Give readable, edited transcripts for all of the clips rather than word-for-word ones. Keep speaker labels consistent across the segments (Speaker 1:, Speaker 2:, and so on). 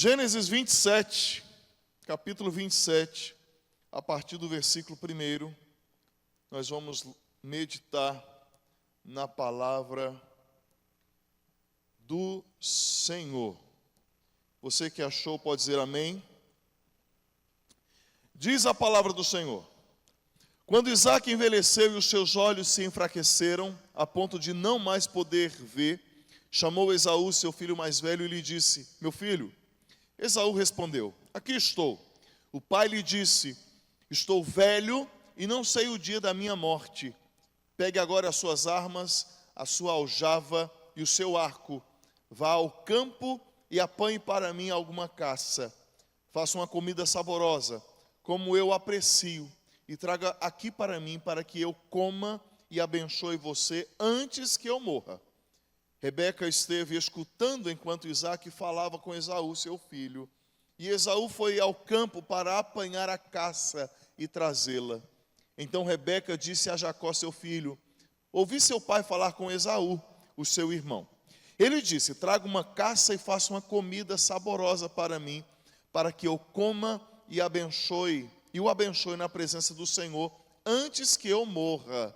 Speaker 1: Gênesis 27, capítulo 27, a partir do versículo 1, nós vamos meditar na palavra do Senhor. Você que achou pode dizer amém. Diz a palavra do Senhor: quando Isaque envelheceu e os seus olhos se enfraqueceram, a ponto de não mais poder ver, chamou Esaú, seu filho mais velho, e lhe disse: meu filho. Esaú respondeu: aqui estou. O pai lhe disse: estou velho e não sei o dia da minha morte. Pegue agora as suas armas, a sua aljava e o seu arco. Vá ao campo e apanhe para mim alguma caça. Faça uma comida saborosa, como eu aprecio, e traga aqui para mim, para que eu coma e abençoe você antes que eu morra. Rebeca esteve escutando enquanto Isaque falava com Esaú, seu filho. E Esaú foi ao campo para apanhar a caça e trazê-la. Então Rebeca disse a Jacó, seu filho: ouvi seu pai falar com Esaú, o seu irmão. Ele disse: traga uma caça e faça uma comida saborosa para mim, para que eu coma e o abençoe na presença do Senhor, antes que eu morra.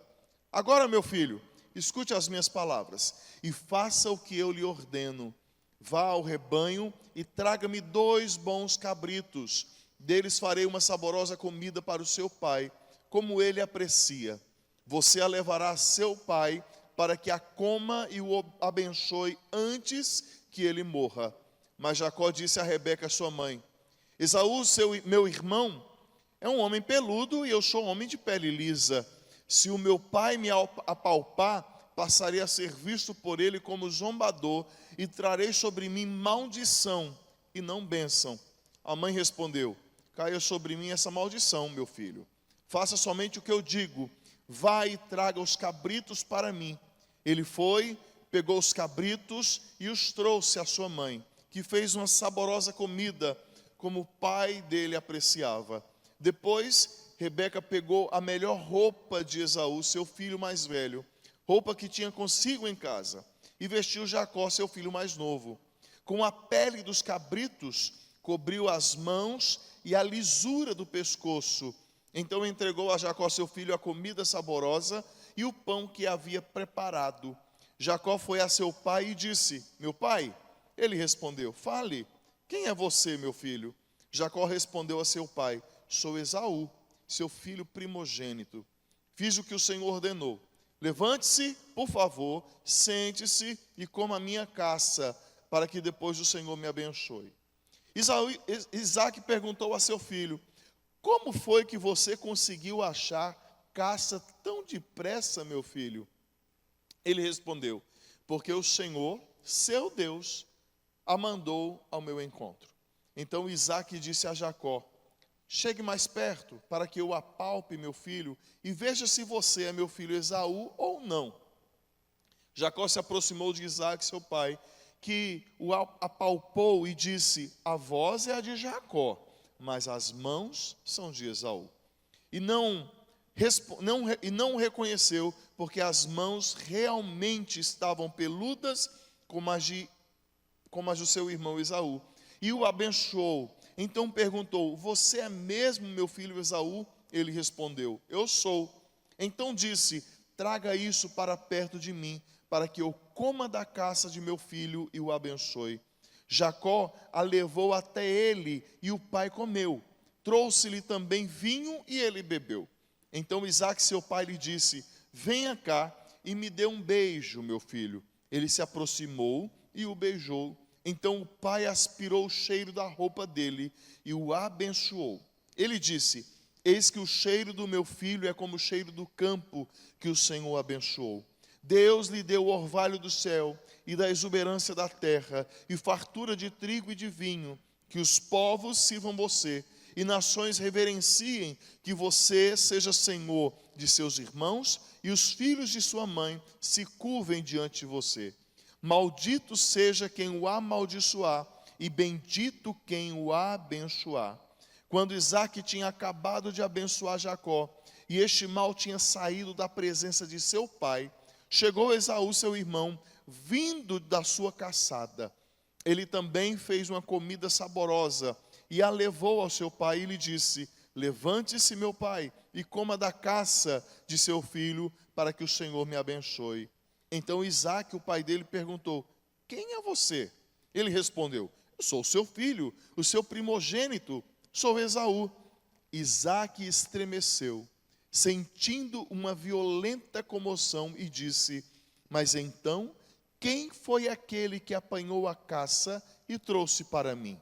Speaker 1: Agora, meu filho, escute as minhas palavras e faça o que eu lhe ordeno. Vá ao rebanho e traga-me 2 bons cabritos. Deles farei uma saborosa comida para o seu pai, como ele aprecia. Você a levará a seu pai, para que a coma e o abençoe antes que ele morra. Mas Jacó disse a Rebeca, sua mãe: Esaú, meu irmão, é um homem peludo e eu sou um homem de pele lisa. Se o meu pai me apalpar, passarei a ser visto por ele como zombador, e trarei sobre mim maldição e não bênção. A mãe respondeu: caia sobre mim essa maldição, meu filho. Faça somente o que eu digo. Vá e traga os cabritos para mim. Ele foi, pegou os cabritos e os trouxe à sua mãe, que fez uma saborosa comida, como o pai dele apreciava. Depois, Rebeca pegou a melhor roupa de Esaú, seu filho mais velho, roupa que tinha consigo em casa, e vestiu Jacó, seu filho mais novo. Com a pele dos cabritos, cobriu as mãos e a lisura do pescoço. Então entregou a Jacó, seu filho, a comida saborosa e o pão que havia preparado. Jacó foi a seu pai e disse: meu pai? Ele respondeu: fale, quem é você, meu filho? Jacó respondeu a seu pai: sou Esaú, seu filho primogênito. Fiz o que o Senhor ordenou. Levante-se, por favor, sente-se e coma a minha caça, para que depois o Senhor me abençoe. Isaque perguntou a seu filho: como foi que você conseguiu achar caça tão depressa, meu filho? Ele respondeu: porque o Senhor, seu Deus, a mandou ao meu encontro. Então Isaque disse a Jacó: chegue mais perto, para que eu apalpe meu filho, e veja se você é meu filho Esaú ou não. Jacó se aproximou de Isaque, seu pai, que o apalpou e disse: a voz é a de Jacó, mas as mãos são de Esaú. E não o reconheceu, porque as mãos realmente estavam peludas, como as do seu irmão Esaú. E o abençoou. Então perguntou: você é mesmo meu filho Esaú? Ele respondeu: eu sou. Então disse: traga isso para perto de mim, para que eu coma da caça de meu filho e o abençoe. Jacó a levou até ele e o pai comeu. Trouxe-lhe também vinho e ele bebeu. Então Isaque, seu pai, lhe disse: venha cá e me dê um beijo, meu filho. Ele se aproximou e o beijou. Então o pai aspirou o cheiro da roupa dele e o abençoou. Ele disse: eis que o cheiro do meu filho é como o cheiro do campo que o Senhor abençoou. Deus lhe deu o orvalho do céu e da exuberância da terra, e fartura de trigo e de vinho. Que os povos sirvam você, e nações reverenciem, que você seja senhor de seus irmãos, e os filhos de sua mãe se curvem diante de você. Maldito seja quem o amaldiçoar, e bendito quem o abençoar. Quando Isaque tinha acabado de abençoar Jacó, e este mal tinha saído da presença de seu pai, chegou Esaú, seu irmão, vindo da sua caçada. ele também fez uma comida saborosa e a levou ao seu pai e lhe disse: levante-se, meu pai, e coma da caça de seu filho, para que o Senhor me abençoe. Então Isaque, o pai dele, perguntou: quem é você? Ele respondeu: eu sou seu filho, o seu primogênito, sou Esaú. Isaque estremeceu, sentindo uma violenta comoção, e disse: mas então, quem foi aquele que apanhou a caça e trouxe para mim?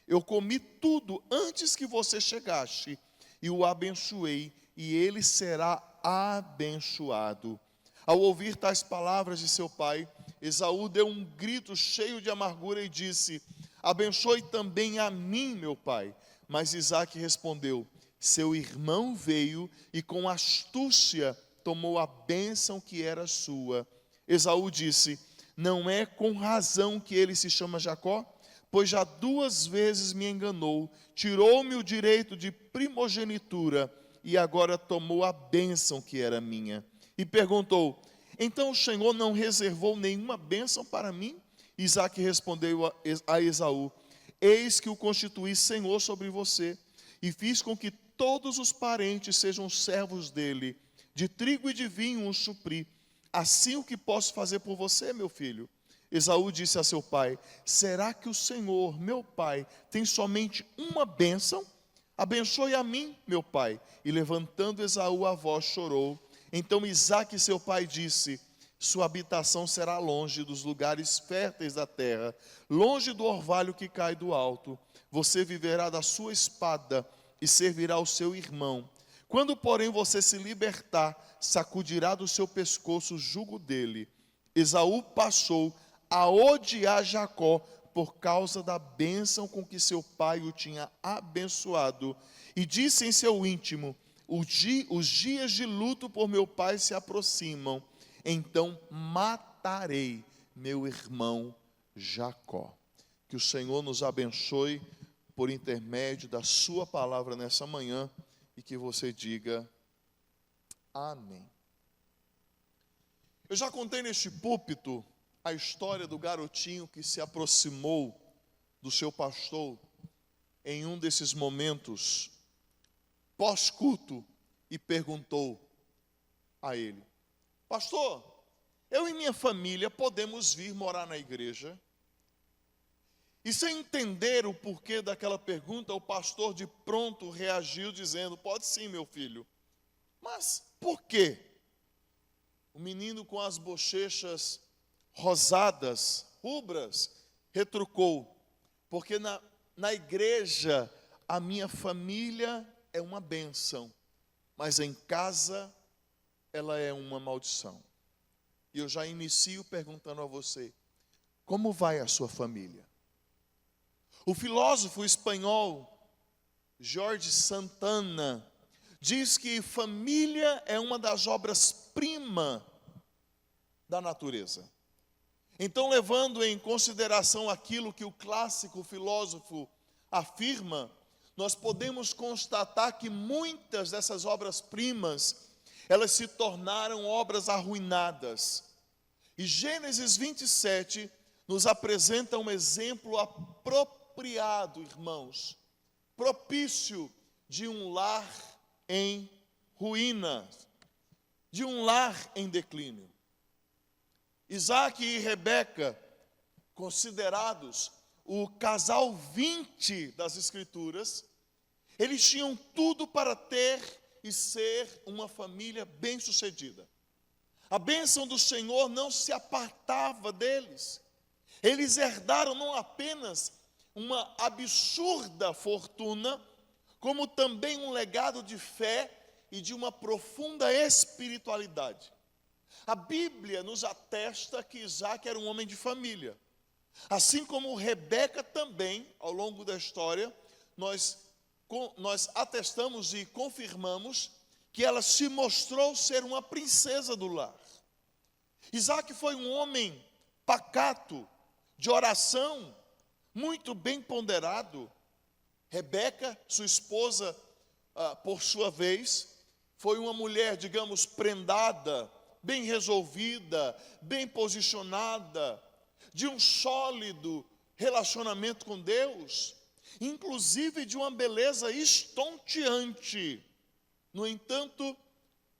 Speaker 1: Eu comi tudo antes que você chegasse, e o abençoei, e ele será abençoado. Ao ouvir tais palavras de seu pai, Esaú deu um grito cheio de amargura e disse: abençoe também a mim, meu pai. Mas Isaque respondeu: seu irmão veio e com astúcia tomou a bênção que era sua. Esaú disse: não é com razão que ele se chama Jacó? Pois já 2 vezes me enganou, tirou-me o direito de primogenitura e agora tomou a bênção que era minha. E perguntou: então o Senhor não reservou nenhuma bênção para mim? Isaque respondeu a Esaú: eis que o constituí senhor sobre você, e fiz com que todos os parentes sejam servos dele, de trigo e de vinho os supri. Assim o que posso fazer por você, meu filho? Esaú disse a seu pai: será que o Senhor, meu pai, tem somente uma bênção? Abençoe a mim, meu pai. E levantando Esaú a voz, chorou. Então Isaque, seu pai, disse: sua habitação será longe dos lugares férteis da terra, longe do orvalho que cai do alto. Você viverá da sua espada e servirá ao seu irmão. Quando, porém, você se libertar, sacudirá do seu pescoço o jugo dele. Esaú passou a odiar Jacó por causa da bênção com que seu pai o tinha abençoado, e disse em seu íntimo: os dias de luto por meu pai se aproximam, então matarei meu irmão Jacó. Que o Senhor nos abençoe por intermédio da sua palavra nessa manhã, e que você diga amém. Eu já contei neste púlpito a história do garotinho que se aproximou do seu pastor em um desses momentos pós-culto e perguntou a ele: pastor, eu e minha família podemos vir morar na igreja? E sem entender o porquê daquela pergunta, o pastor de pronto reagiu dizendo: pode sim, meu filho. Mas por quê? O menino com as bochechas rosadas, rubras, retrucou: porque na igreja a minha família é uma bênção, mas em casa ela é uma maldição. E eu já inicio perguntando a você: como vai a sua família? O filósofo espanhol Jorge Santana diz que família é uma das obras-primas da natureza. Então, levando em consideração aquilo que o clássico filósofo afirma, nós podemos constatar que muitas dessas obras-primas, elas se tornaram obras arruinadas. E Gênesis 27 nos apresenta um exemplo apropriado, irmãos, propício de um lar em ruínas, de um lar em declínio. Isaque e Rebeca, considerados o casal 20 das Escrituras, eles tinham tudo para ter e ser uma família bem-sucedida. A bênção do Senhor não se apartava deles. Eles herdaram não apenas uma absurda fortuna, como também um legado de fé e de uma profunda espiritualidade. A Bíblia nos atesta que Isaque era um homem de família. Assim como Rebeca também, ao longo da história, nós atestamos e confirmamos que ela se mostrou ser uma princesa do lar. Isaque foi um homem pacato, de oração, muito bem ponderado. Rebeca, sua esposa, por sua vez, foi uma mulher, digamos, prendada, bem resolvida, bem posicionada, de um sólido relacionamento com Deus, inclusive de uma beleza estonteante. No entanto,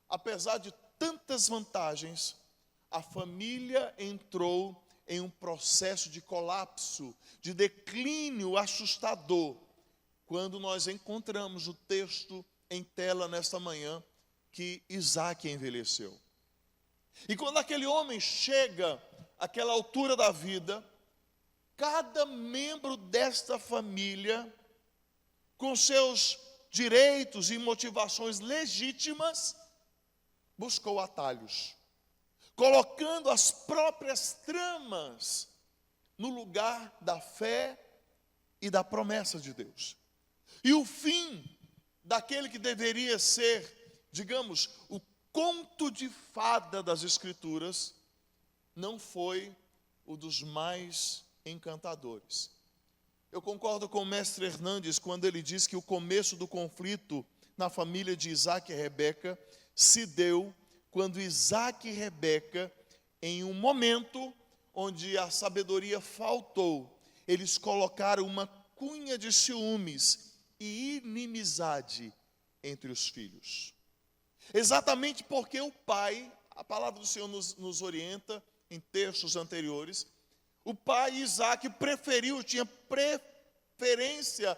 Speaker 1: apesar de tantas vantagens, a família entrou em um processo de colapso, de declínio assustador, quando nós encontramos o texto em tela nesta manhã, que Isaac envelheceu. E quando aquele homem chega àquela altura da vida, cada membro desta família, com seus direitos e motivações legítimas, buscou atalhos, colocando as próprias tramas no lugar da fé e da promessa de Deus. E o fim daquele que deveria ser, digamos, o conto de fada das Escrituras, não foi o dos mais encantadores. Eu concordo com o mestre Hernandes quando ele diz que o começo do conflito na família de Isaac e Rebeca se deu quando Isaac e Rebeca, em um momento onde a sabedoria faltou, eles colocaram uma cunha de ciúmes e inimizade entre os filhos. Exatamente porque o pai, a palavra do Senhor nos orienta em textos anteriores, o pai Isaac tinha preferência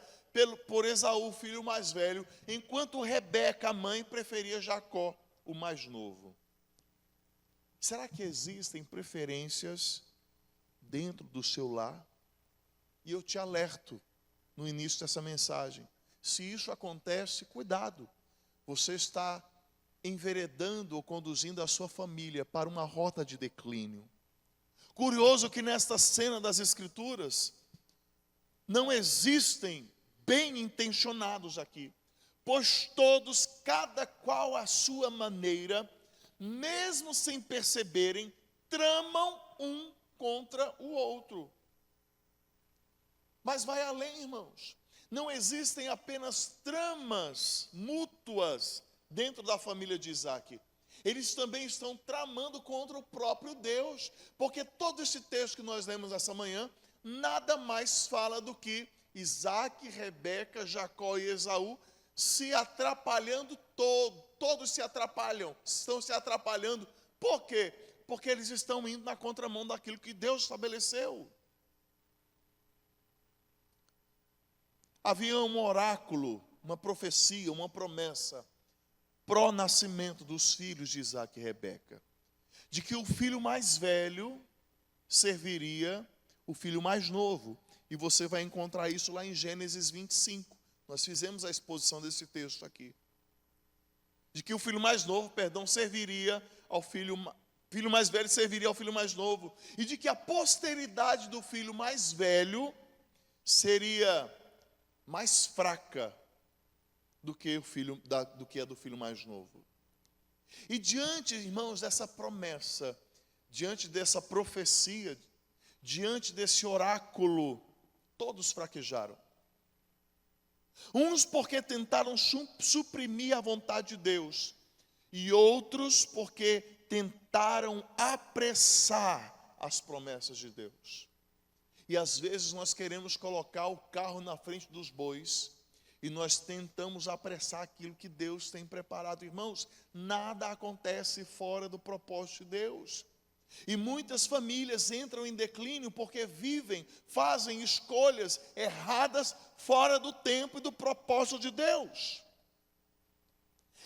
Speaker 1: por Esaú, o filho mais velho, enquanto Rebeca, a mãe, preferia Jacó, o mais novo. Será que existem preferências dentro do seu lar? E eu te alerto no início dessa mensagem, se isso acontece, cuidado, você está enveredando ou conduzindo a sua família para uma rota de declínio. Curioso que nesta cena das Escrituras, não existem bem intencionados aqui, pois todos, cada qual à sua maneira, mesmo sem perceberem, tramam um contra o outro. Mas vai além, irmãos. Não existem apenas tramas mútuas dentro da família de Isaac. Eles também estão tramando contra o próprio Deus, porque todo esse texto que nós lemos essa manhã, nada mais fala do que Isaac, Rebeca, Jacó e Esaú se atrapalhando, todos se atrapalham, estão se atrapalhando. Por quê? Porque eles estão indo na contramão daquilo que Deus estabeleceu. Havia um oráculo, uma profecia, uma promessa, pró-nascimento dos filhos de Isaac e Rebeca, de que o filho mais velho serviria o filho mais novo, e você vai encontrar isso lá em Gênesis 25, nós fizemos a exposição desse texto aqui, de que o filho mais novo, serviria ao filho mais velho serviria ao filho mais novo, e de que a posteridade do filho mais velho seria mais fraca do que a do filho mais novo. E diante, irmãos, dessa promessa, diante dessa profecia, diante desse oráculo, todos fraquejaram. Uns porque tentaram suprimir a vontade de Deus, e outros porque tentaram apressar as promessas de Deus. E às vezes nós queremos colocar o carro na frente dos bois, e nós tentamos apressar aquilo que Deus tem preparado. Irmãos, nada acontece fora do propósito de Deus. E muitas famílias entram em declínio porque fazem escolhas erradas fora do tempo e do propósito de Deus.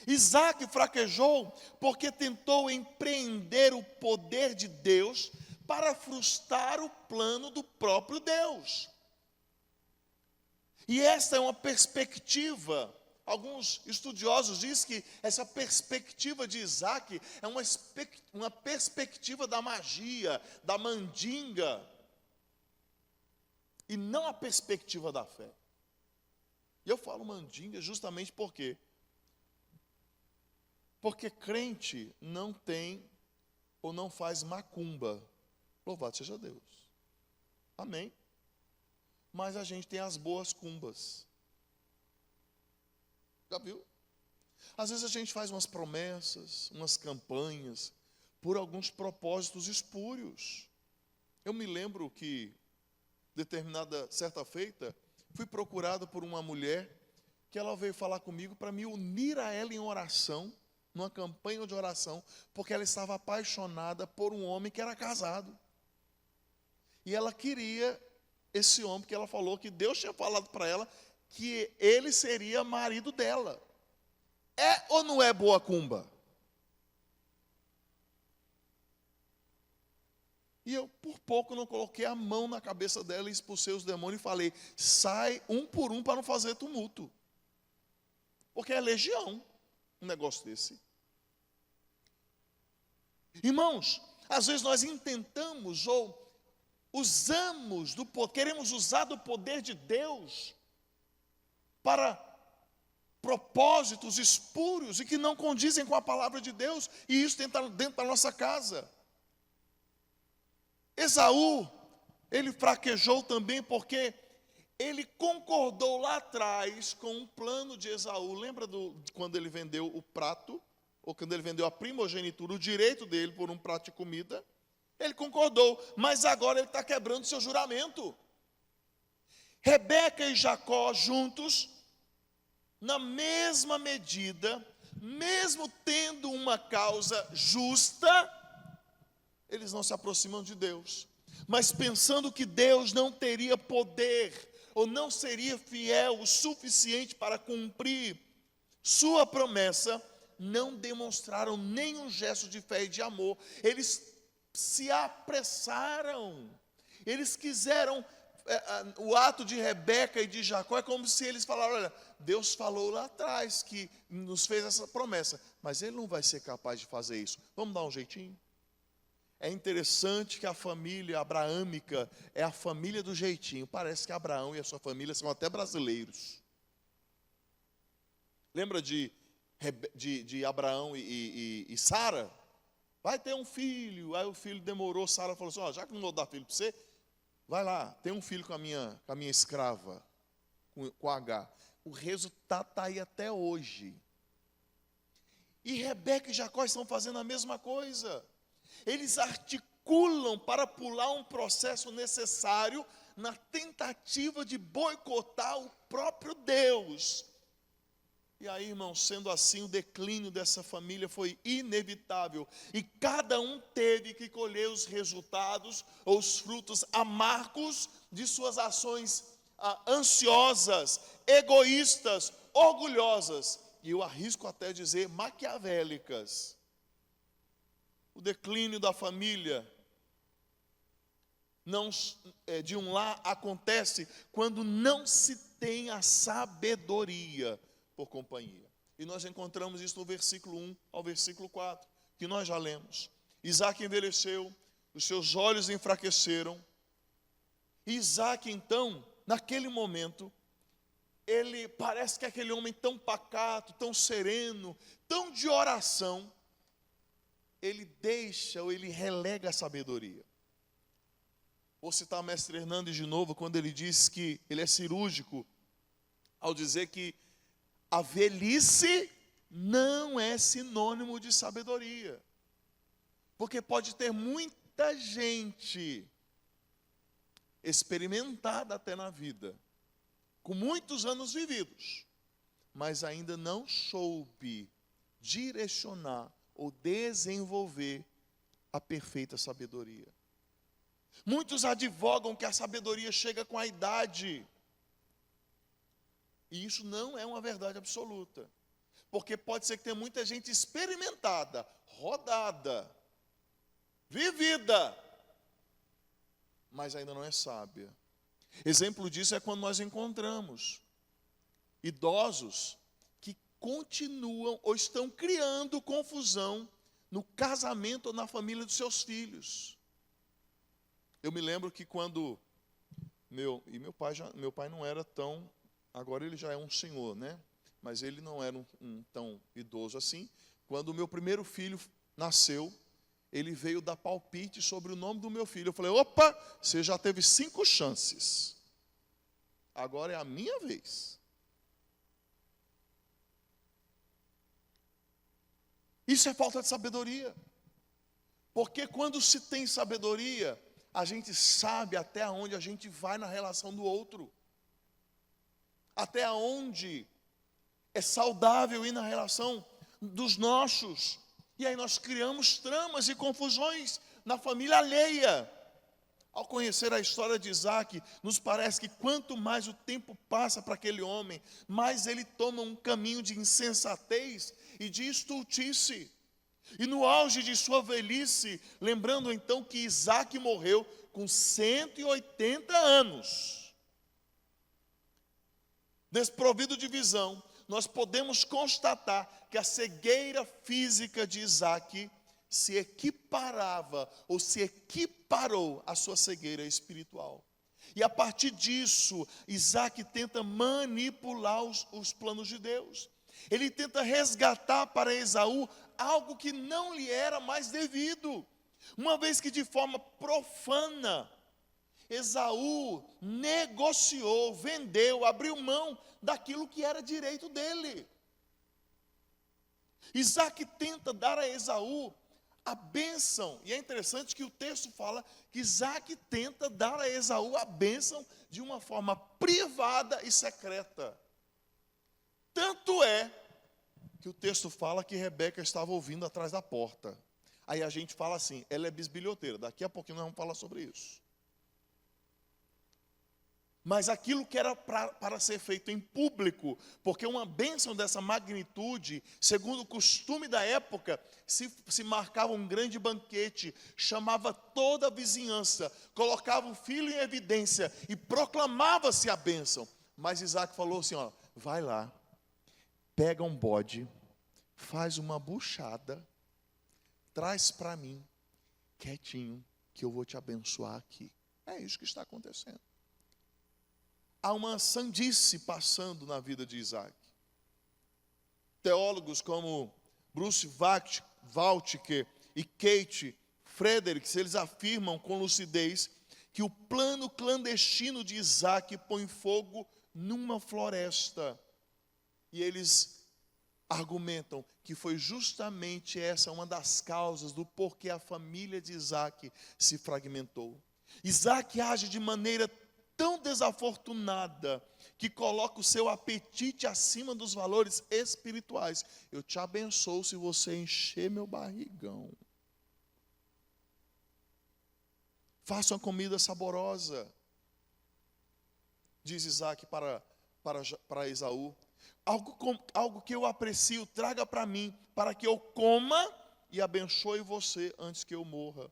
Speaker 1: Isaac fraquejou porque tentou empreender o poder de Deus para frustrar o plano do próprio Deus. E esta é uma perspectiva. Alguns estudiosos dizem que essa perspectiva de Isaac é uma perspectiva da magia, da mandinga, e não a perspectiva da fé. E eu falo mandinga justamente porque crente não tem ou não faz macumba. Louvado seja Deus. Amém. Mas a gente tem as boas cumbas. Já viu? Às vezes a gente faz umas promessas, umas campanhas, por alguns propósitos espúrios. Eu me lembro que, certa feita, fui procurado por uma mulher que ela veio falar comigo para me unir a ela em oração, numa campanha de oração, porque ela estava apaixonada por um homem que era casado. E ela queria esse homem, porque ela falou que Deus tinha falado para ela que ele seria marido dela. É ou não é boa cumba? E eu, por pouco, não coloquei a mão na cabeça dela e expulsei os demônios e falei, sai um por um para não fazer tumulto. Porque é legião um negócio desse. Irmãos, às vezes nós intentamos ou usamos do poder, queremos usar do poder de Deus para propósitos espúrios e que não condizem com a palavra de Deus, e isso dentro da nossa casa. Esaú, ele fraquejou também porque ele concordou lá atrás com um plano de Esaú. Lembra quando ele vendeu o prato, ou quando ele vendeu a primogenitura, o direito dele por um prato de comida? Ele concordou, mas agora ele está quebrando seu juramento. Rebeca e Jacó juntos, na mesma medida, mesmo tendo uma causa justa, eles não se aproximam de Deus. Mas pensando que Deus não teria poder, ou não seria fiel o suficiente para cumprir sua promessa, não demonstraram nenhum gesto de fé e de amor. Eles se apressaram, eles quiseram, o ato de Rebeca e de Jacó é como se eles falaram, olha, Deus falou lá atrás que nos fez essa promessa, mas Ele não vai ser capaz de fazer isso, vamos dar um jeitinho? É interessante que a família abraâmica é a família do jeitinho, parece que Abraão e a sua família são até brasileiros. Lembra de Abraão e Sara? Vai ter um filho. Aí o filho demorou, Sara falou assim, já que não vou dar filho para você, vai lá, tem um filho com a minha escrava, com H. O resultado está aí até hoje. E Rebeca e Jacó estão fazendo a mesma coisa. Eles articulam para pular um processo necessário na tentativa de boicotar o próprio Deus. E aí, irmãos, sendo assim, o declínio dessa família foi inevitável. E cada um teve que colher os resultados ou os frutos amargos de suas ações ansiosas, egoístas, orgulhosas. E eu arrisco até dizer maquiavélicas. O declínio da família de um lar acontece quando não se tem a sabedoria por companhia. E nós encontramos isso no versículo 1 ao versículo 4, que nós já lemos. Isaac envelheceu, os seus olhos enfraqueceram. E Isaac, então, naquele momento, ele parece que é aquele homem tão pacato, tão sereno, tão de oração, ele deixa ou ele relega a sabedoria. Vou citar o mestre Hernandes de novo, quando ele diz que ele é cirúrgico, ao dizer que a velhice não é sinônimo de sabedoria. Porque pode ter muita gente experimentada até na vida, com muitos anos vividos, mas ainda não soube direcionar ou desenvolver a perfeita sabedoria. Muitos advogam que a sabedoria chega com a idade. E isso não é uma verdade absoluta. Porque pode ser que tenha muita gente experimentada, rodada, vivida, mas ainda não é sábia. Exemplo disso é quando nós encontramos idosos que continuam ou estão criando confusão no casamento ou na família dos seus filhos. Eu me lembro que quando meu pai não era tão, agora ele já é um senhor, né? Mas ele não era um tão idoso assim. Quando o meu primeiro filho nasceu, ele veio dar palpite sobre o nome do meu filho. Eu falei, opa, você já teve 5 chances. Agora é a minha vez. Isso é falta de sabedoria. Porque quando se tem sabedoria, a gente sabe até onde a gente vai na relação do outro. Até onde é saudável ir na relação dos nossos. E aí nós criamos tramas e confusões na família alheia. Ao conhecer a história de Isaac, nos parece que quanto mais o tempo passa para aquele homem, mais ele toma um caminho de insensatez e de estultice. E no auge de sua velhice, lembrando então que Isaac morreu com 180 anos. Desprovido de visão, nós podemos constatar que a cegueira física de Isaac se equiparava ou se equiparou à sua cegueira espiritual. E a partir disso, Isaac tenta manipular os planos de Deus. Ele tenta resgatar para Esaú algo que não lhe era mais devido. Uma vez que de forma profana, Esaú negociou, vendeu, abriu mão daquilo que era direito dele. Isaac tenta dar a Esaú a bênção, e é interessante que o texto fala que Isaac tenta dar a Esaú a bênção de uma forma privada e secreta. Tanto é que o texto fala que Rebeca estava ouvindo atrás da porta. Aí a gente fala assim, ela é bisbilhoteira, daqui a pouquinho nós vamos falar sobre isso. Mas aquilo que era para ser feito em público, porque uma bênção dessa magnitude, segundo o costume da época, se marcava um grande banquete, chamava toda a vizinhança, colocava o filho em evidência e proclamava-se a bênção. Mas Isaac falou assim, ó, vai lá, pega um bode, faz uma buchada, traz para mim, quietinho, que eu vou te abençoar aqui. É isso que está acontecendo. Há uma sandice passando na vida de Isaac. Teólogos como Bruce Waltke e Kate Fredericks, eles afirmam com lucidez que o plano clandestino de Isaac põe fogo numa floresta. E eles argumentam que foi justamente essa uma das causas do porquê a família de Isaac se fragmentou. Isaac age de maneira tão desafortunada, que coloca o seu apetite acima dos valores espirituais. Eu te abençoo se você encher meu barrigão. Faça uma comida saborosa, diz Isaac para Esaú. Algo que eu aprecio, traga para mim, para que eu coma e abençoe você antes que eu morra.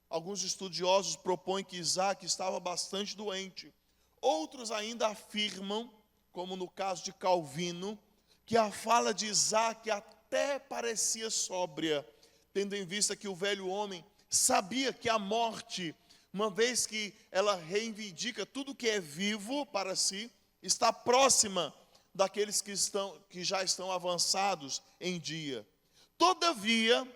Speaker 1: Alguns estudiosos propõem que Isaac estava bastante doente. Outros ainda afirmam, como no caso de Calvino, que a fala de Isaac até parecia sóbria, tendo em vista que o velho homem sabia que a morte, uma vez que ela reivindica tudo que é vivo para si, está próxima daqueles que já estão avançados em dia. Todavia,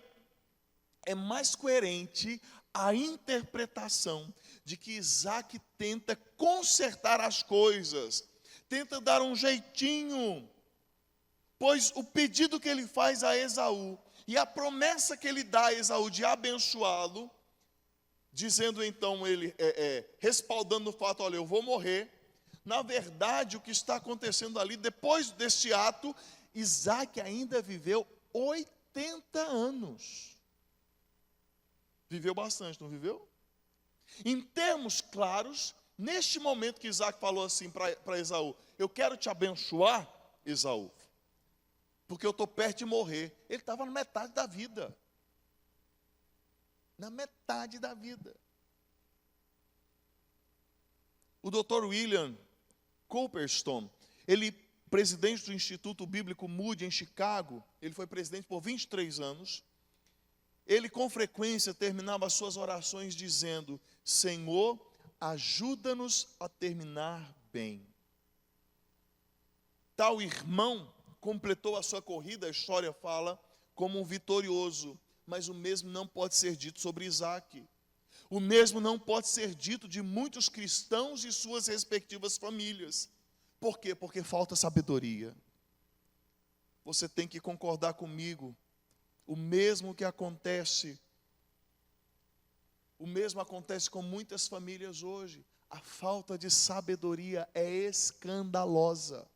Speaker 1: é mais coerente a interpretação de que Isaac tenta consertar as coisas, tenta dar um jeitinho, pois o pedido que ele faz a Esaú e a promessa que ele dá a Esaú de abençoá-lo, dizendo então ele, respaldando o fato, olha, eu vou morrer. Na verdade, o que está acontecendo ali, depois deste ato, Isaac ainda viveu 80 anos. Viveu bastante, não viveu? Em termos claros, neste momento que Isaac falou assim para Esaú, eu quero te abençoar, Esaú, porque eu estou perto de morrer. Ele estava na metade da vida. Na metade da vida. O Dr. William Cooperstone, ele, presidente do Instituto Bíblico Moody em Chicago, ele foi presidente por 23 anos, ele com frequência terminava as suas orações dizendo, Senhor, ajuda-nos a terminar bem. Tal irmão completou a sua corrida, a história fala, como um vitorioso, mas o mesmo não pode ser dito sobre Isaac. O mesmo não pode ser dito de muitos cristãos e suas respectivas famílias. Por quê? Porque falta sabedoria. Você tem que concordar comigo. O mesmo que acontece O mesmo acontece com muitas famílias hoje. A falta de sabedoria é escandalosa.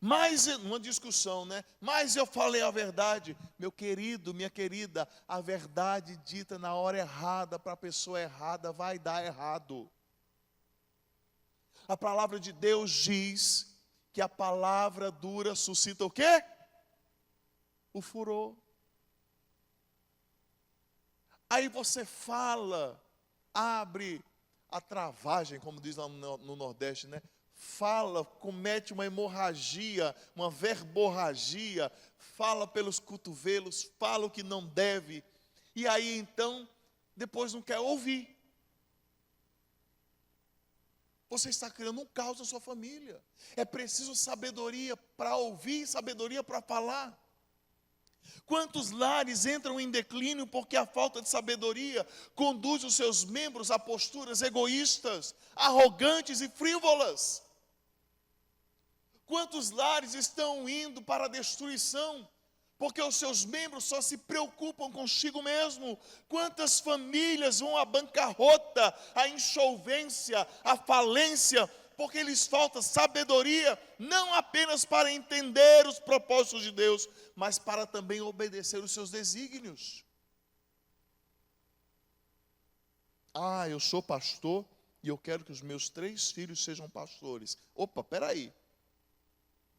Speaker 1: Mas, numa discussão, né? Mas eu falei a verdade. Meu querido, minha querida, a verdade dita na hora errada, para a pessoa errada, vai dar errado. A palavra de Deus diz que a palavra dura suscita o quê? O furor. Aí você fala, abre a travagem, como diz lá no Nordeste, né? Fala, comete uma hemorragia, uma verborragia, fala pelos cotovelos, fala o que não deve, e aí então, depois não quer ouvir. Você está criando um caos na sua família. É preciso sabedoria para ouvir, sabedoria para falar. Quantos lares entram em declínio porque a falta de sabedoria conduz os seus membros a posturas egoístas, arrogantes e frívolas? Quantos lares estão indo para a destruição porque os seus membros só se preocupam consigo mesmo? Quantas famílias vão à bancarrota, à insolvência, à falência, porque lhes falta sabedoria, não apenas para entender os propósitos de Deus, mas para também obedecer os seus desígnios. Ah, eu sou pastor e eu quero que os meus 3 filhos sejam pastores. Opa, peraí.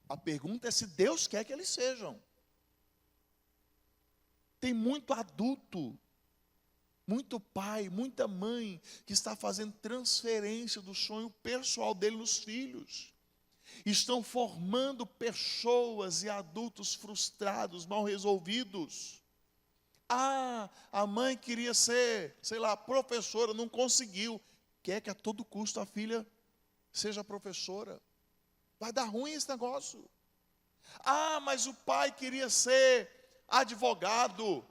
Speaker 1: A pergunta é se Deus quer que eles sejam. Tem muito adulto, muito pai, muita mãe que está fazendo transferência do sonho pessoal dele nos filhos. Estão formando pessoas e adultos frustrados, mal resolvidos. Ah, a mãe queria ser, sei lá, professora, não conseguiu. Quer que a todo custo a filha seja professora. Vai dar ruim esse negócio. Ah, mas o pai queria ser advogado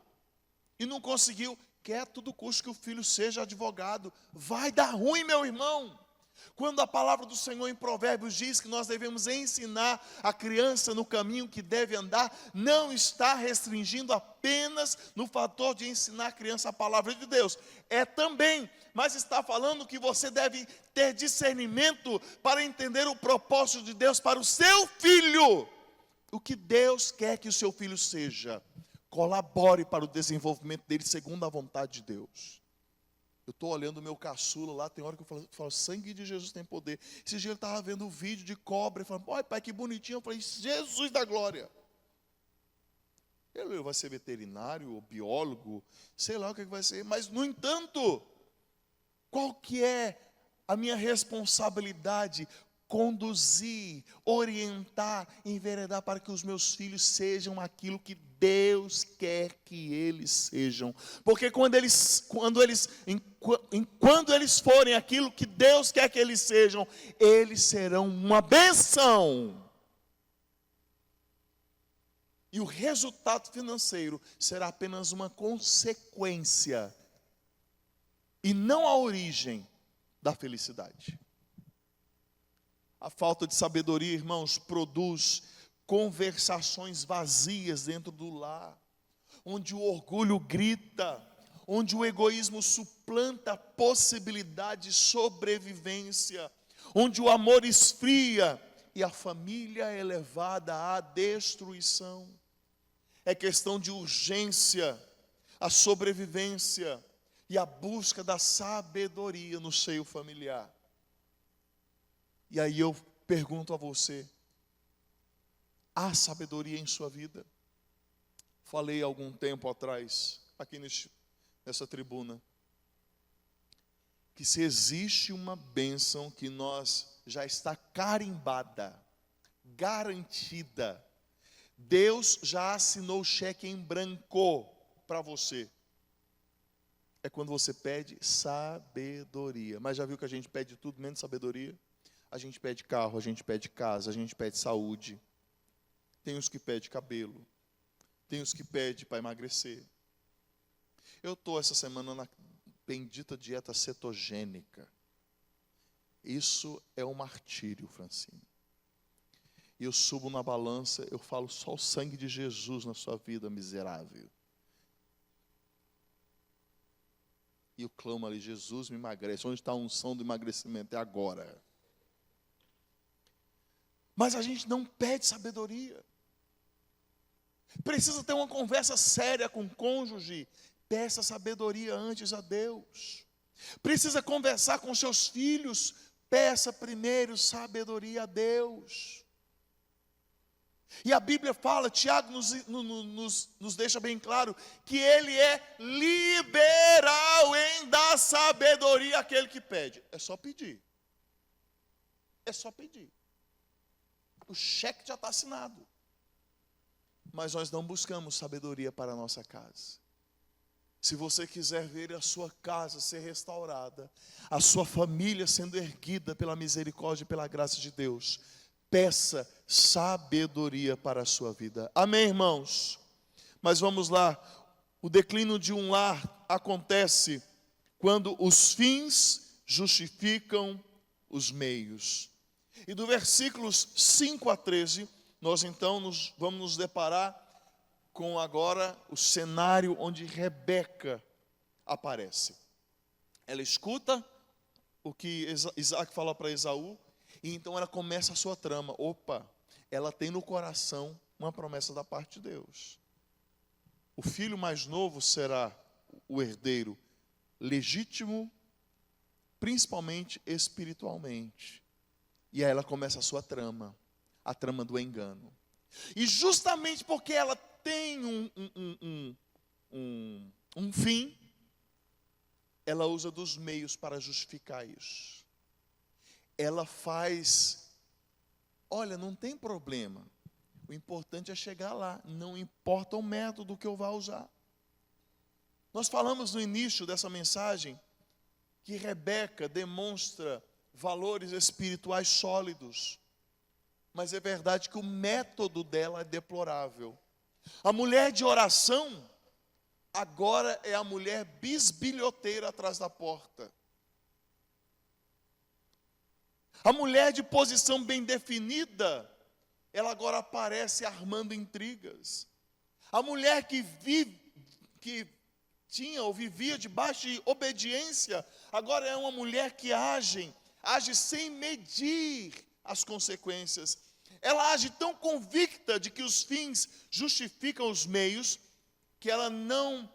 Speaker 1: e não conseguiu. Quer a todo custo que o filho seja advogado. Vai dar ruim, meu irmão. Quando a palavra do Senhor em Provérbios diz que nós devemos ensinar a criança no caminho que deve andar, não está restringindo apenas no fator de ensinar a criança a palavra de Deus. É também, mas está falando que você deve ter discernimento para entender o propósito de Deus para o seu filho. O que Deus quer que o seu filho seja. Colabore para o desenvolvimento dele segundo a vontade de Deus. Eu estou olhando o meu caçula lá, tem hora que eu falo, sangue de Jesus tem poder. Esse dia ele estava vendo um vídeo de cobra, e falando, olha pai, que bonitinho. Eu falei, Jesus da glória. Ele vai ser veterinário, ou biólogo, sei lá o que vai ser. Mas, no entanto, qual que é a minha responsabilidade? Conduzir, orientar, enveredar para que os meus filhos sejam aquilo que Deus quer que eles sejam. Porque quando eles forem aquilo que Deus quer que eles sejam, eles serão uma bênção. E o resultado financeiro será apenas uma consequência e não a origem da felicidade. A falta de sabedoria, irmãos, produz conversações vazias dentro do lar, onde o orgulho grita, onde o egoísmo suplanta a possibilidade de sobrevivência, onde o amor esfria e a família é levada à destruição. É questão de urgência, a sobrevivência e a busca da sabedoria no seio familiar. E aí eu pergunto a você, há sabedoria em sua vida? Falei há algum tempo atrás, aqui nessa tribuna, que se existe uma bênção que nós já está carimbada, garantida, Deus já assinou o cheque em branco para você, é quando você pede sabedoria. Mas já viu que a gente pede tudo menos sabedoria? A gente pede carro, a gente pede casa, a gente pede saúde. Tem os que pedem cabelo. Tem os que pedem para emagrecer. Eu estou essa semana na bendita dieta cetogênica. Isso é um martírio, Francine. E eu subo na balança, eu falo só o sangue de Jesus na sua vida, miserável. E eu clamo ali, Jesus me emagrece. Onde está a unção do emagrecimento? É agora. Mas a gente não pede sabedoria. Precisa ter uma conversa séria com o cônjuge. Peça sabedoria antes a Deus. Precisa conversar com seus filhos. Peça primeiro sabedoria a Deus. E a Bíblia fala, Tiago nos deixa bem claro, que Ele é liberal em dar sabedoria àquele que pede. É só pedir. É só pedir. O cheque já está assinado. Mas nós não buscamos sabedoria para a nossa casa. Se você quiser ver a sua casa ser restaurada, a sua família sendo erguida pela misericórdia e pela graça de Deus, peça sabedoria para a sua vida. Amém, irmãos? Mas vamos lá. O declínio de um lar acontece quando os fins justificam os meios. E do versículos 5 a 13, nós então vamos nos deparar com agora o cenário onde Rebeca aparece. Ela escuta o que Isaac fala para Esaú, e então ela começa a sua trama. Opa, ela tem no coração uma promessa da parte de Deus. O filho mais novo será o herdeiro legítimo, principalmente espiritualmente. E aí ela começa a sua trama, a trama do engano. E justamente porque ela tem um fim, ela usa dos meios para justificar isso. Ela faz, olha, não tem problema, o importante é chegar lá, não importa o método que eu vá usar. Nós falamos no início dessa mensagem que Rebeca demonstra valores espirituais sólidos, mas é verdade que o método dela é deplorável. A mulher de oração agora é a mulher bisbilhoteira atrás da porta. A mulher de posição bem definida, ela agora aparece armando intrigas. A mulher que tinha ou vivia debaixo de obediência, agora é uma mulher que age sem medir as consequências. Ela age tão convicta de que os fins justificam os meios, que ela não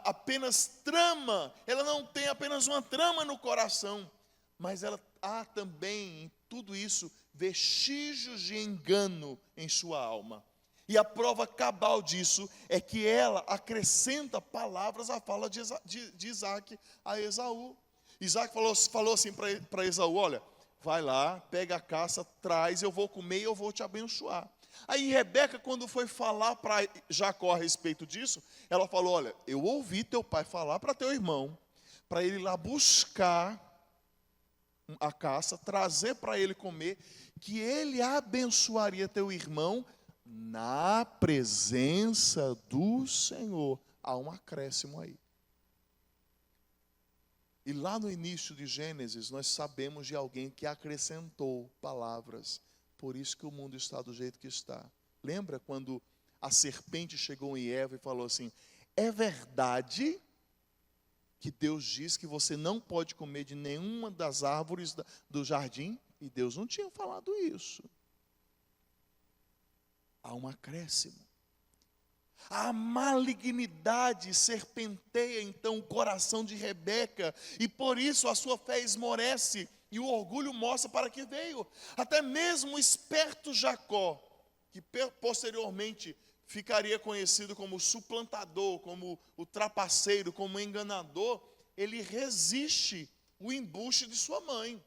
Speaker 1: apenas trama, ela não tem apenas uma trama no coração, mas ela há também em tudo isso vestígios de engano em sua alma. E a prova cabal disso é que ela acrescenta palavras à fala de Isaac a Esaú. Isaac falou assim para Esaú, olha, vai lá, pega a caça, traz, eu vou comer e eu vou te abençoar. Aí Rebeca, quando foi falar para Jacó a respeito disso, ela falou, olha, eu ouvi teu pai falar para teu irmão, para ele ir lá buscar a caça, trazer para ele comer, que ele abençoaria teu irmão na presença do Senhor. Há um acréscimo aí. E lá no início de Gênesis, nós sabemos de alguém que acrescentou palavras. Por isso que o mundo está do jeito que está. Lembra quando a serpente chegou em Eva e falou assim, é verdade que Deus diz que você não pode comer de nenhuma das árvores do jardim? E Deus não tinha falado isso. Há um acréscimo. A malignidade serpenteia então o coração de Rebeca, e por isso a sua fé esmorece, e o orgulho mostra para que veio. Até mesmo o esperto Jacó, que posteriormente ficaria conhecido como suplantador, como o trapaceiro, como enganador, ele resiste o embuste de sua mãe.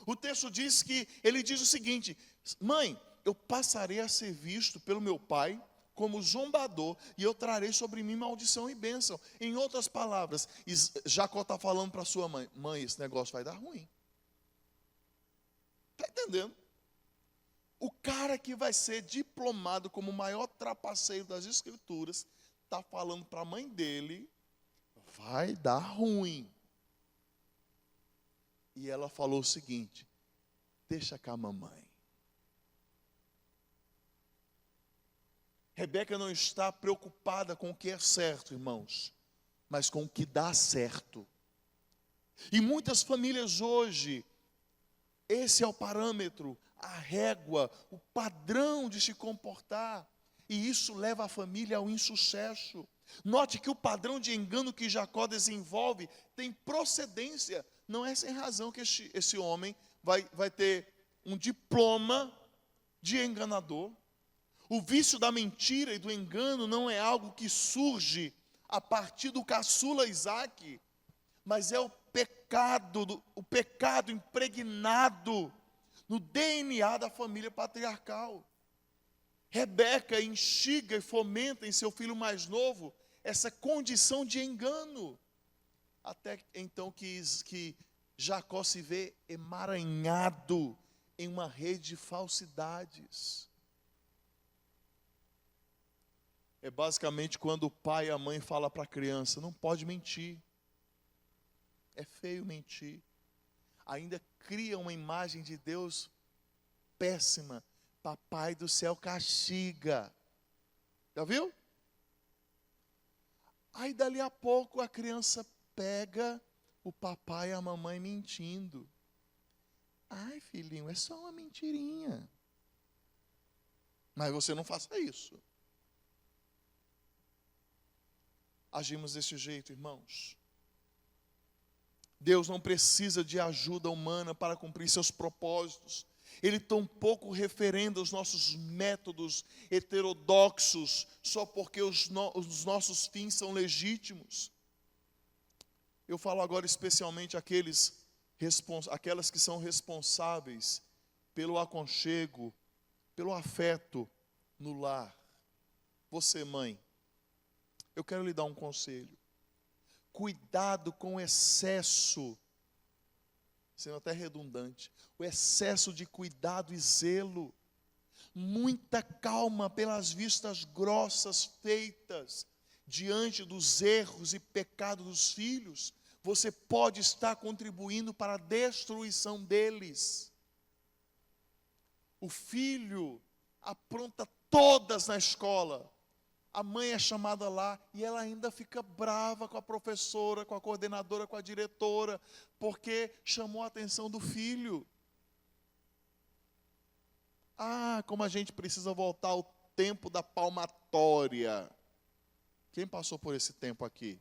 Speaker 1: O texto diz que ele diz o seguinte, mãe, eu passarei a ser visto pelo meu pai como zombador, e eu trarei sobre mim maldição e bênção. Em outras palavras, Jacó está falando para sua mãe, mãe, esse negócio vai dar ruim. Está entendendo? O cara que vai ser diplomado como o maior trapaceiro das escrituras, está falando para a mãe dele, vai dar ruim. E ela falou o seguinte, deixa cá, mamãe. Rebeca não está preocupada com o que é certo, irmãos, mas com o que dá certo. E muitas famílias hoje, esse é o parâmetro, a régua, o padrão de se comportar. E isso leva a família ao insucesso. Note que o padrão de engano que Jacó desenvolve tem procedência. Não é sem razão que esse homem vai ter um diploma de enganador. O vício da mentira e do engano não é algo que surge a partir do caçula Isaac, mas é o pecado impregnado no DNA da família patriarcal. Rebeca instiga e fomenta em seu filho mais novo essa condição de engano. Até então que Jacó se vê emaranhado em uma rede de falsidades. É basicamente quando o pai e a mãe falam para a criança: não pode mentir. É feio mentir. Ainda cria uma imagem de Deus péssima. Papai do céu castiga. Já viu? Aí dali a pouco a criança pega o papai e a mamãe mentindo. Ai, filhinho, é só uma mentirinha. Mas você não faça isso. Agimos desse jeito, irmãos. Deus não precisa de ajuda humana para cumprir seus propósitos. Ele tampouco referenda os nossos métodos heterodoxos só porque os nossos fins são legítimos. Eu falo agora especialmente aquelas que são responsáveis pelo aconchego, pelo afeto no lar. Você, mãe, eu quero lhe dar um conselho. Cuidado com o excesso, sendo até redundante, o excesso de cuidado e zelo. Muita calma pelas vistas grossas feitas diante dos erros e pecados dos filhos. Você pode estar contribuindo para a destruição deles. O filho apronta todas na escola. A mãe é chamada lá e ela ainda fica brava com a professora, com a coordenadora, com a diretora, porque chamou a atenção do filho. Ah, como a gente precisa voltar ao tempo da palmatória. Quem passou por esse tempo aqui?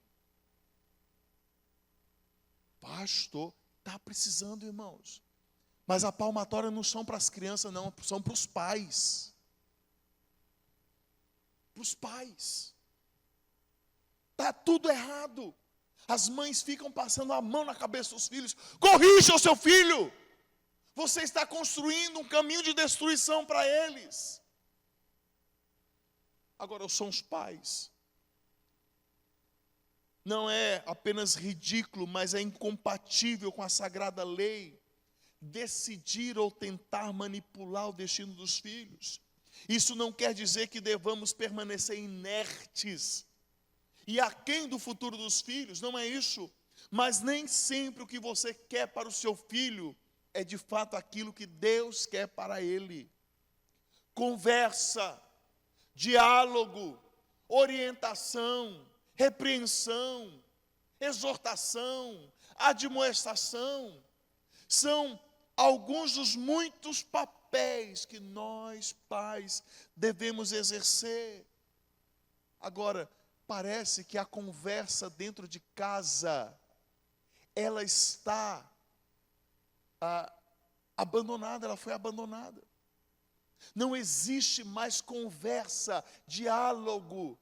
Speaker 1: Pastor, está precisando, irmãos. Mas a palmatória não são para as crianças, não, são para os pais. Para os pais. Está tudo errado. As mães ficam passando a mão na cabeça dos filhos. Corrija o seu filho. Você está construindo um caminho de destruição para eles. Agora, são os pais. Não é apenas ridículo, mas é incompatível com a sagrada lei decidir ou tentar manipular o destino dos filhos. Isso não quer dizer que devamos permanecer inertes e aquém do futuro dos filhos, não é isso. Mas nem sempre o que você quer para o seu filho é de fato aquilo que Deus quer para ele. Conversa, diálogo, orientação, repreensão, exortação, admoestação, são alguns dos muitos papéis que nós, pais, devemos exercer. Agora, parece que a conversa dentro de casa, ela está abandonada, ela foi abandonada. Não existe mais conversa, diálogo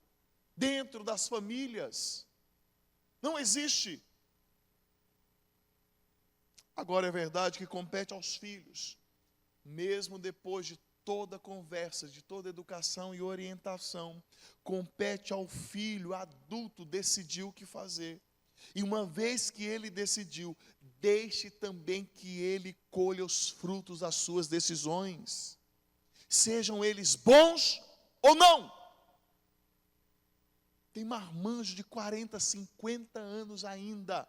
Speaker 1: dentro das famílias. Não existe. Agora é verdade que compete aos filhos, mesmo depois de toda conversa, de toda educação e orientação, compete ao filho adulto decidir o que fazer. E uma vez que ele decidiu, deixe também que ele colha os frutos das suas decisões, sejam eles bons ou não. Tem marmanjo de 40, 50 anos ainda,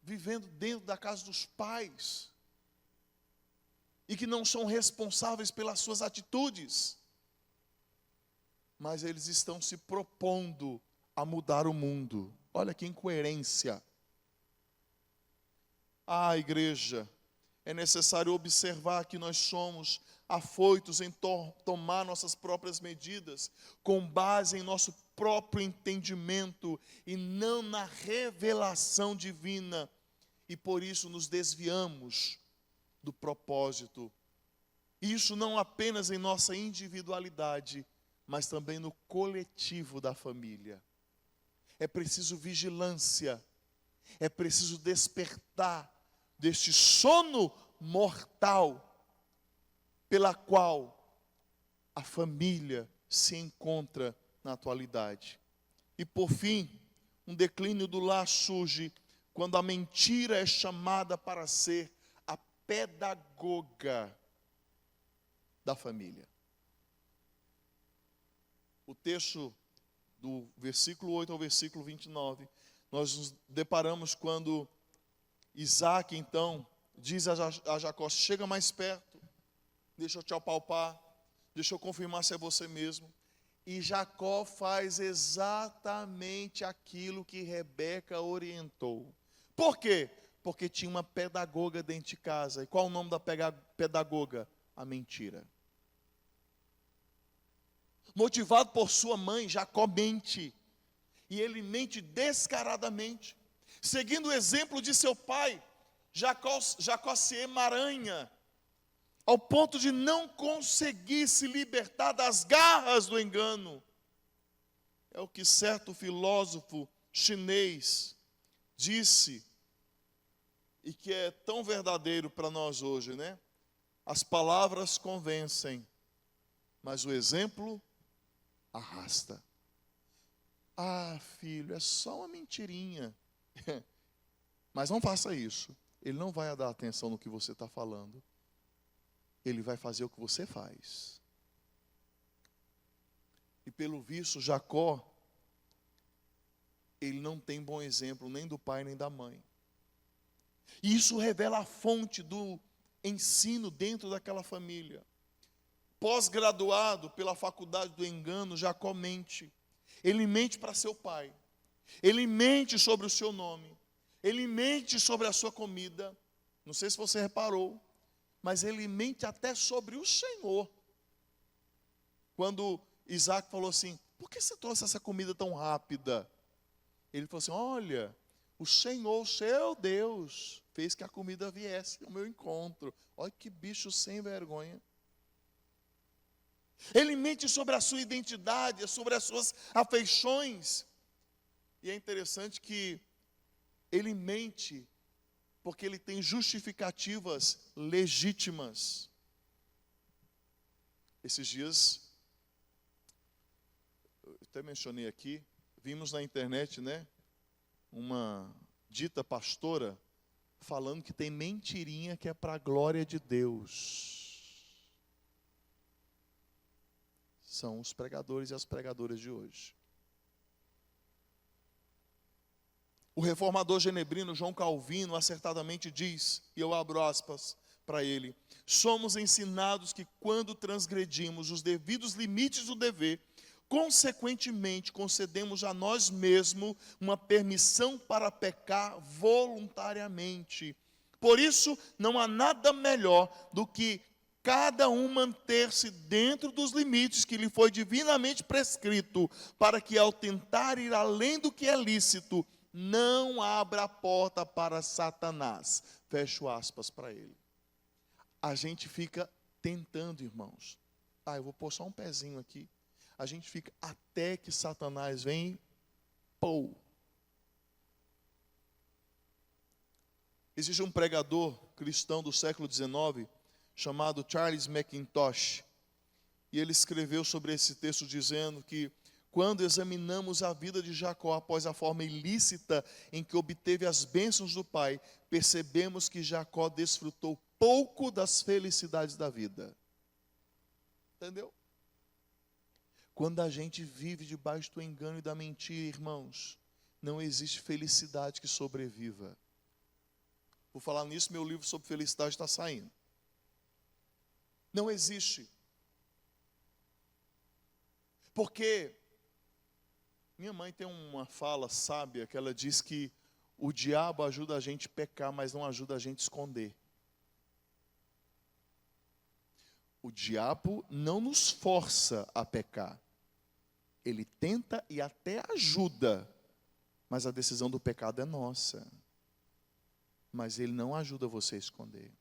Speaker 1: vivendo dentro da casa dos pais, e que não são responsáveis pelas suas atitudes, mas eles estão se propondo a mudar o mundo. Olha que incoerência. Ah, igreja, é necessário observar que nós somos afoitos em tomar nossas próprias medidas, com base em nosso próprio entendimento e não na revelação divina, e por isso nos desviamos do propósito. Isso não apenas em nossa individualidade, mas também no coletivo da família. É preciso vigilância, é preciso despertar deste sono mortal pela qual a família se encontra na atualidade. E por fim, um declínio do lar surge quando a mentira é chamada para ser a pedagoga da família. O texto do versículo 8 ao versículo 29, nós nos deparamos quando Isaac, então, diz a Jacó: chega mais perto, deixa eu te apalpar, deixa eu confirmar se é você mesmo. E Jacó faz exatamente aquilo que Rebeca orientou. Por quê? Porque tinha uma pedagoga dentro de casa. E qual o nome da pedagoga? A mentira. Motivado por sua mãe, Jacó mente. E ele mente descaradamente. Seguindo o exemplo de seu pai, Jacó se emaranha, ao ponto de não conseguir se libertar das garras do engano. É o que certo filósofo chinês disse, e que é tão verdadeiro para nós hoje, né? As palavras convencem, mas o exemplo arrasta. Ah, filho, é só uma mentirinha. Mas não faça isso. Ele não vai dar atenção no que você está falando. Ele vai fazer o que você faz. E pelo visto, Jacó, ele não tem bom exemplo nem do pai nem da mãe. E isso revela a fonte do ensino dentro daquela família. Pós-graduado pela faculdade do engano, Jacó mente. Ele mente para seu pai. Ele mente sobre o seu nome. Ele mente sobre a sua comida. Não sei se você reparou, mas ele mente até sobre o Senhor. Quando Isaac falou assim: por que você trouxe essa comida tão rápida? Ele falou assim: olha, o Senhor, seu Deus, fez que a comida viesse ao meu encontro. Olha que bicho sem vergonha. Ele mente sobre a sua identidade, sobre as suas afeições. E é interessante que ele mente porque ele tem justificativas legítimas. Esses dias, eu até mencionei aqui, vimos na internet, né, uma dita pastora falando que tem mentirinha que é para a glória de Deus. São os pregadores e as pregadoras de hoje. O reformador genebrino João Calvino acertadamente diz, e eu abro aspas para ele: somos ensinados que quando transgredimos os devidos limites do dever, consequentemente concedemos a nós mesmos uma permissão para pecar voluntariamente. Por isso, não há nada melhor do que cada um manter-se dentro dos limites que lhe foi divinamente prescrito, para que ao tentar ir além do que é lícito, não abra a porta para Satanás. Fecho aspas para ele. A gente fica tentando, irmãos. Eu vou pôr só um pezinho aqui. A gente fica até que Satanás vem e pô. Existe um pregador cristão do século XIX, chamado Charles McIntosh, e ele escreveu sobre esse texto dizendo que quando examinamos a vida de Jacó após a forma ilícita em que obteve as bênçãos do pai, percebemos que Jacó desfrutou pouco das felicidades da vida. Entendeu? Quando a gente vive debaixo do engano e da mentira, irmãos, não existe felicidade que sobreviva. Por falar nisso, meu livro sobre felicidade está saindo. Não existe. Porque minha mãe tem uma fala sábia que ela diz que O diabo ajuda a gente a pecar, mas não ajuda a gente a esconder. O diabo não nos força a pecar. Ele tenta e até ajuda, mas a decisão do pecado é nossa. Mas ele não ajuda você a esconder.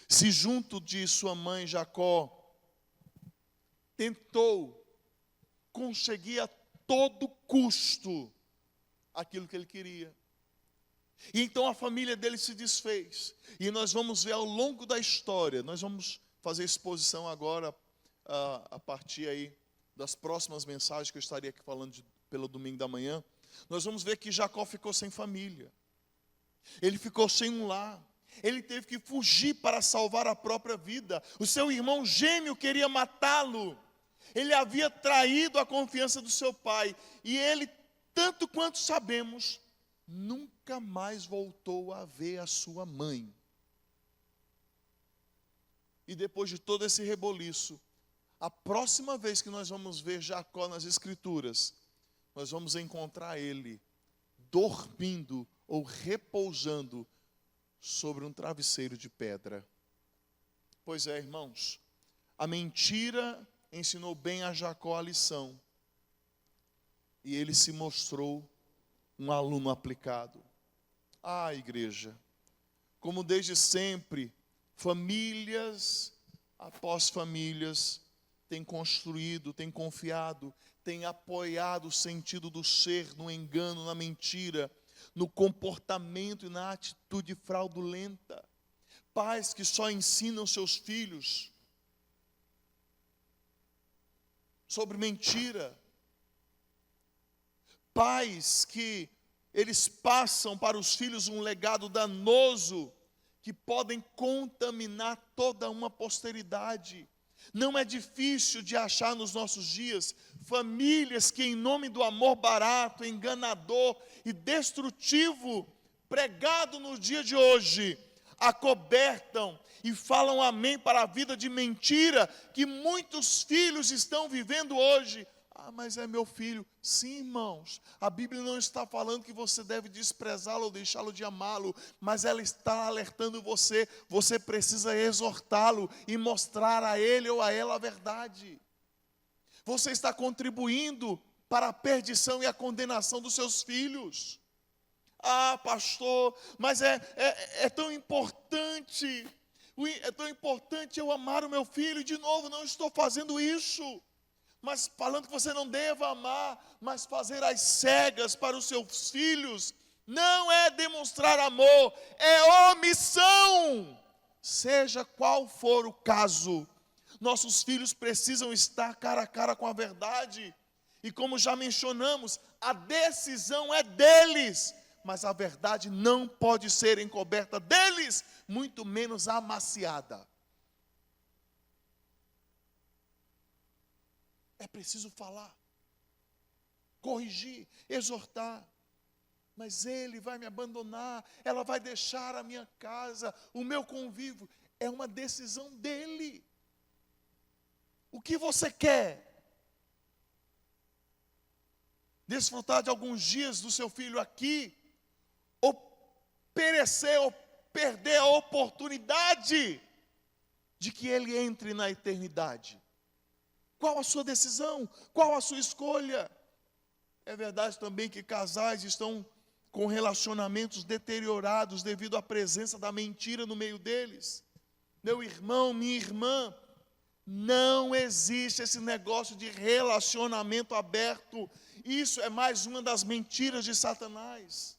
Speaker 1: Se junto de sua mãe Jacó tentou conseguir a todo custo aquilo que ele queria, e então a família dele se desfez, e nós vamos ver ao longo da história, nós vamos fazer exposição agora, a partir aí das próximas mensagens que eu estaria aqui falando pelo domingo da manhã, nós vamos ver que Jacó ficou sem família, ele ficou sem um lar, ele teve que fugir para salvar a própria vida, o seu irmão gêmeo queria matá-lo, ele havia traído a confiança do seu pai, e ele, tanto quanto sabemos, nunca mais voltou a ver a sua mãe. E depois de todo esse reboliço, a próxima vez que nós vamos ver Jacó nas Escrituras, nós vamos encontrar ele dormindo ou repousando sobre um travesseiro de pedra. Pois é, irmãos, a mentira ensinou bem a Jacó a lição, e ele se mostrou um aluno aplicado. Ah, igreja, como desde sempre, famílias após famílias têm construído, têm confiado, têm apoiado o sentido do ser no engano, na mentira, no comportamento e na atitude fraudulenta. Pais que só ensinam seus filhos sobre mentira. Pais que eles passam para os filhos um legado danoso que podem contaminar toda uma posteridade. Não é difícil de achar nos nossos dias famílias que, em nome do amor barato, enganador e destrutivo, pregado no dia de hoje, acobertam e falam amém para a vida de mentira que muitos filhos estão vivendo hoje. Ah, mas é meu filho. Sim, irmãos, a Bíblia não está falando que você deve desprezá-lo ou deixá-lo de amá-lo, mas ela está alertando você, você precisa exortá-lo e mostrar a ele ou a ela a verdade. Você está contribuindo para a perdição e a condenação dos seus filhos. Ah, pastor, mas é tão importante, eu amar o meu filho, e de novo, não estou fazendo isso. Mas falando que você não deva amar, mas fazer as cegas para os seus filhos, não é demonstrar amor, é omissão. Seja qual for o caso, nossos filhos precisam estar cara a cara com a verdade. E como já mencionamos, a decisão é deles, mas a verdade não pode ser encoberta deles, muito menos amaciada. É preciso falar, corrigir, exortar. Mas ele vai me abandonar, ela vai deixar a minha casa, o meu convívio. É uma decisão dele. O que você quer? Desfrutar de alguns dias do seu filho aqui, ou perecer, ou perder a oportunidade de que ele entre na eternidade? Qual a sua decisão? Qual a sua escolha? É verdade também que casais estão com relacionamentos deteriorados devido à presença da mentira no meio deles. Meu irmão, minha irmã, não existe esse negócio de relacionamento aberto. Isso é mais uma das mentiras de Satanás.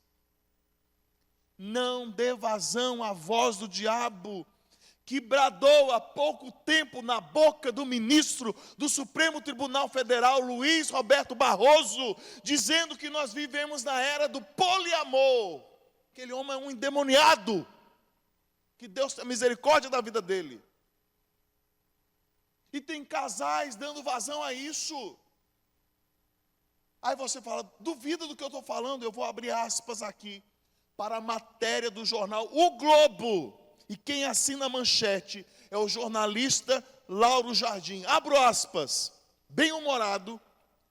Speaker 1: Não dê vazão à voz do diabo, que bradou há pouco tempo na boca do ministro do Supremo Tribunal Federal, Luiz Roberto Barroso, dizendo que nós vivemos na era do poliamor. Aquele homem é um endemoniado, que Deus tenha misericórdia da vida dele. E tem casais dando vazão a isso. Aí você fala, duvida do que eu estou falando? Eu vou abrir aspas aqui, para a matéria do jornal O Globo. E quem assina a manchete é o jornalista Lauro Jardim. Abro aspas. Bem-humorado,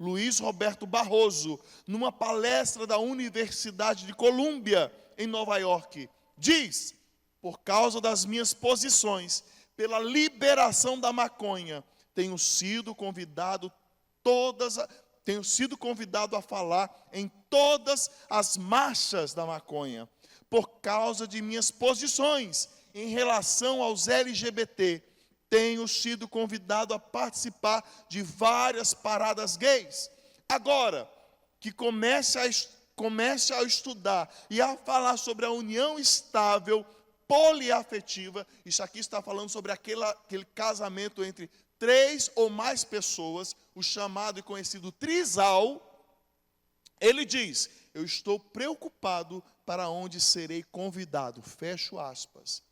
Speaker 1: Luiz Roberto Barroso, numa palestra da Universidade de Colômbia, em Nova York, diz: por causa das minhas posições pela liberação da maconha, tenho sido convidado a falar em todas as marchas da maconha. Por causa de minhas posições em relação aos LGBT, tenho sido convidado a participar de várias paradas gays. Agora, que comece a estudar e a falar sobre a união estável, poliafetiva, isso aqui está falando sobre aquele casamento entre 3 ou mais pessoas, o chamado e conhecido trisal. Ele diz: eu estou preocupado para onde serei convidado, fecho aspas.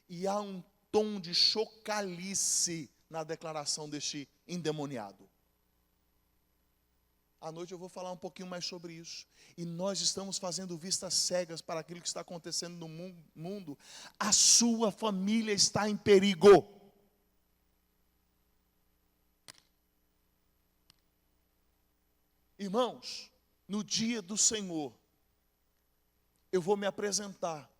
Speaker 1: E há um tom de chocalice na declaração deste endemoniado. À noite eu vou falar um pouquinho mais sobre isso. E nós estamos fazendo vistas cegas para aquilo que está acontecendo no mundo. A sua família está em perigo. Irmãos, no dia do Senhor, eu vou me apresentar